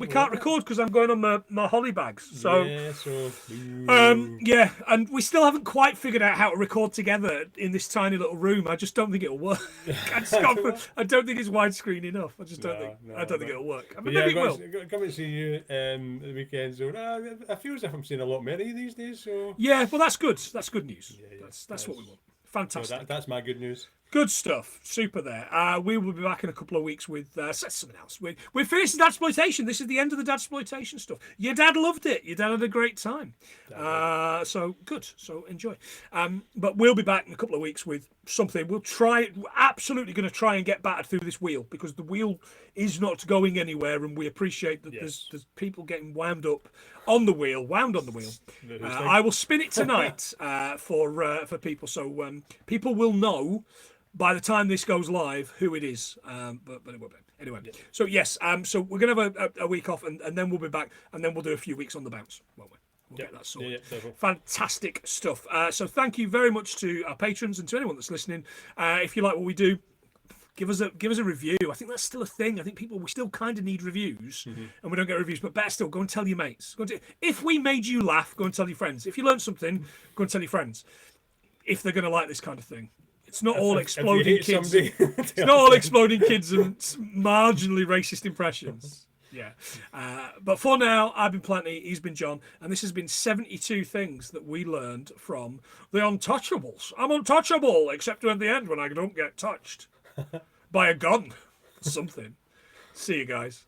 [SPEAKER 1] can't record because I'm going on my holly bags. So yeah, and we still haven't quite figured out how to record together in this tiny little room. I just don't think it'll work. I don't think it's widescreen enough. I just don't think. I don't think it'll work. I mean, maybe it will.
[SPEAKER 2] Coming to see you the weekend. So I feel as if I'm seeing a lot more of you these days. So
[SPEAKER 1] yeah, well that's good. That's good news. That's what we want. Fantastic.
[SPEAKER 2] So that's my good news.
[SPEAKER 1] Good stuff. Super there. We will be back in a couple of weeks with something else. We're finished Dadsploitation. This is the end of the Dadsploitation stuff. Your dad loved it. Your dad had a great time. So good. So enjoy. But we'll be back in a couple of weeks with something. We're absolutely going to try and get battered through this wheel because the wheel is not going anywhere and we appreciate that there's people getting wound on the wheel. I will spin it tonight for people so people will know by the time this goes live who it is, but it will be. Anyway, so yes, so we're going to have a week off and then we'll be back and then we'll do a few weeks on the bounce, won't we? We'll get that sorted. Fantastic stuff. So thank you very much to our patrons and to anyone that's listening. If you like what we do, give us a review. I think that's still a thing. I think we still kind of need reviews, and we don't get reviews. But better still, go and tell your mates. If we made you laugh, go and tell your friends. If you learned something, go and tell your friends. If they're going to like this kind of thing. It's not all exploding kids. It's not all exploding kids and marginally racist impressions. Yeah. But for now, I've been Plenty, he's been John, and this has been 72 things that we learned from the Untouchables. I'm untouchable, except at the end when I don't get touched by a gun. Something. See you guys.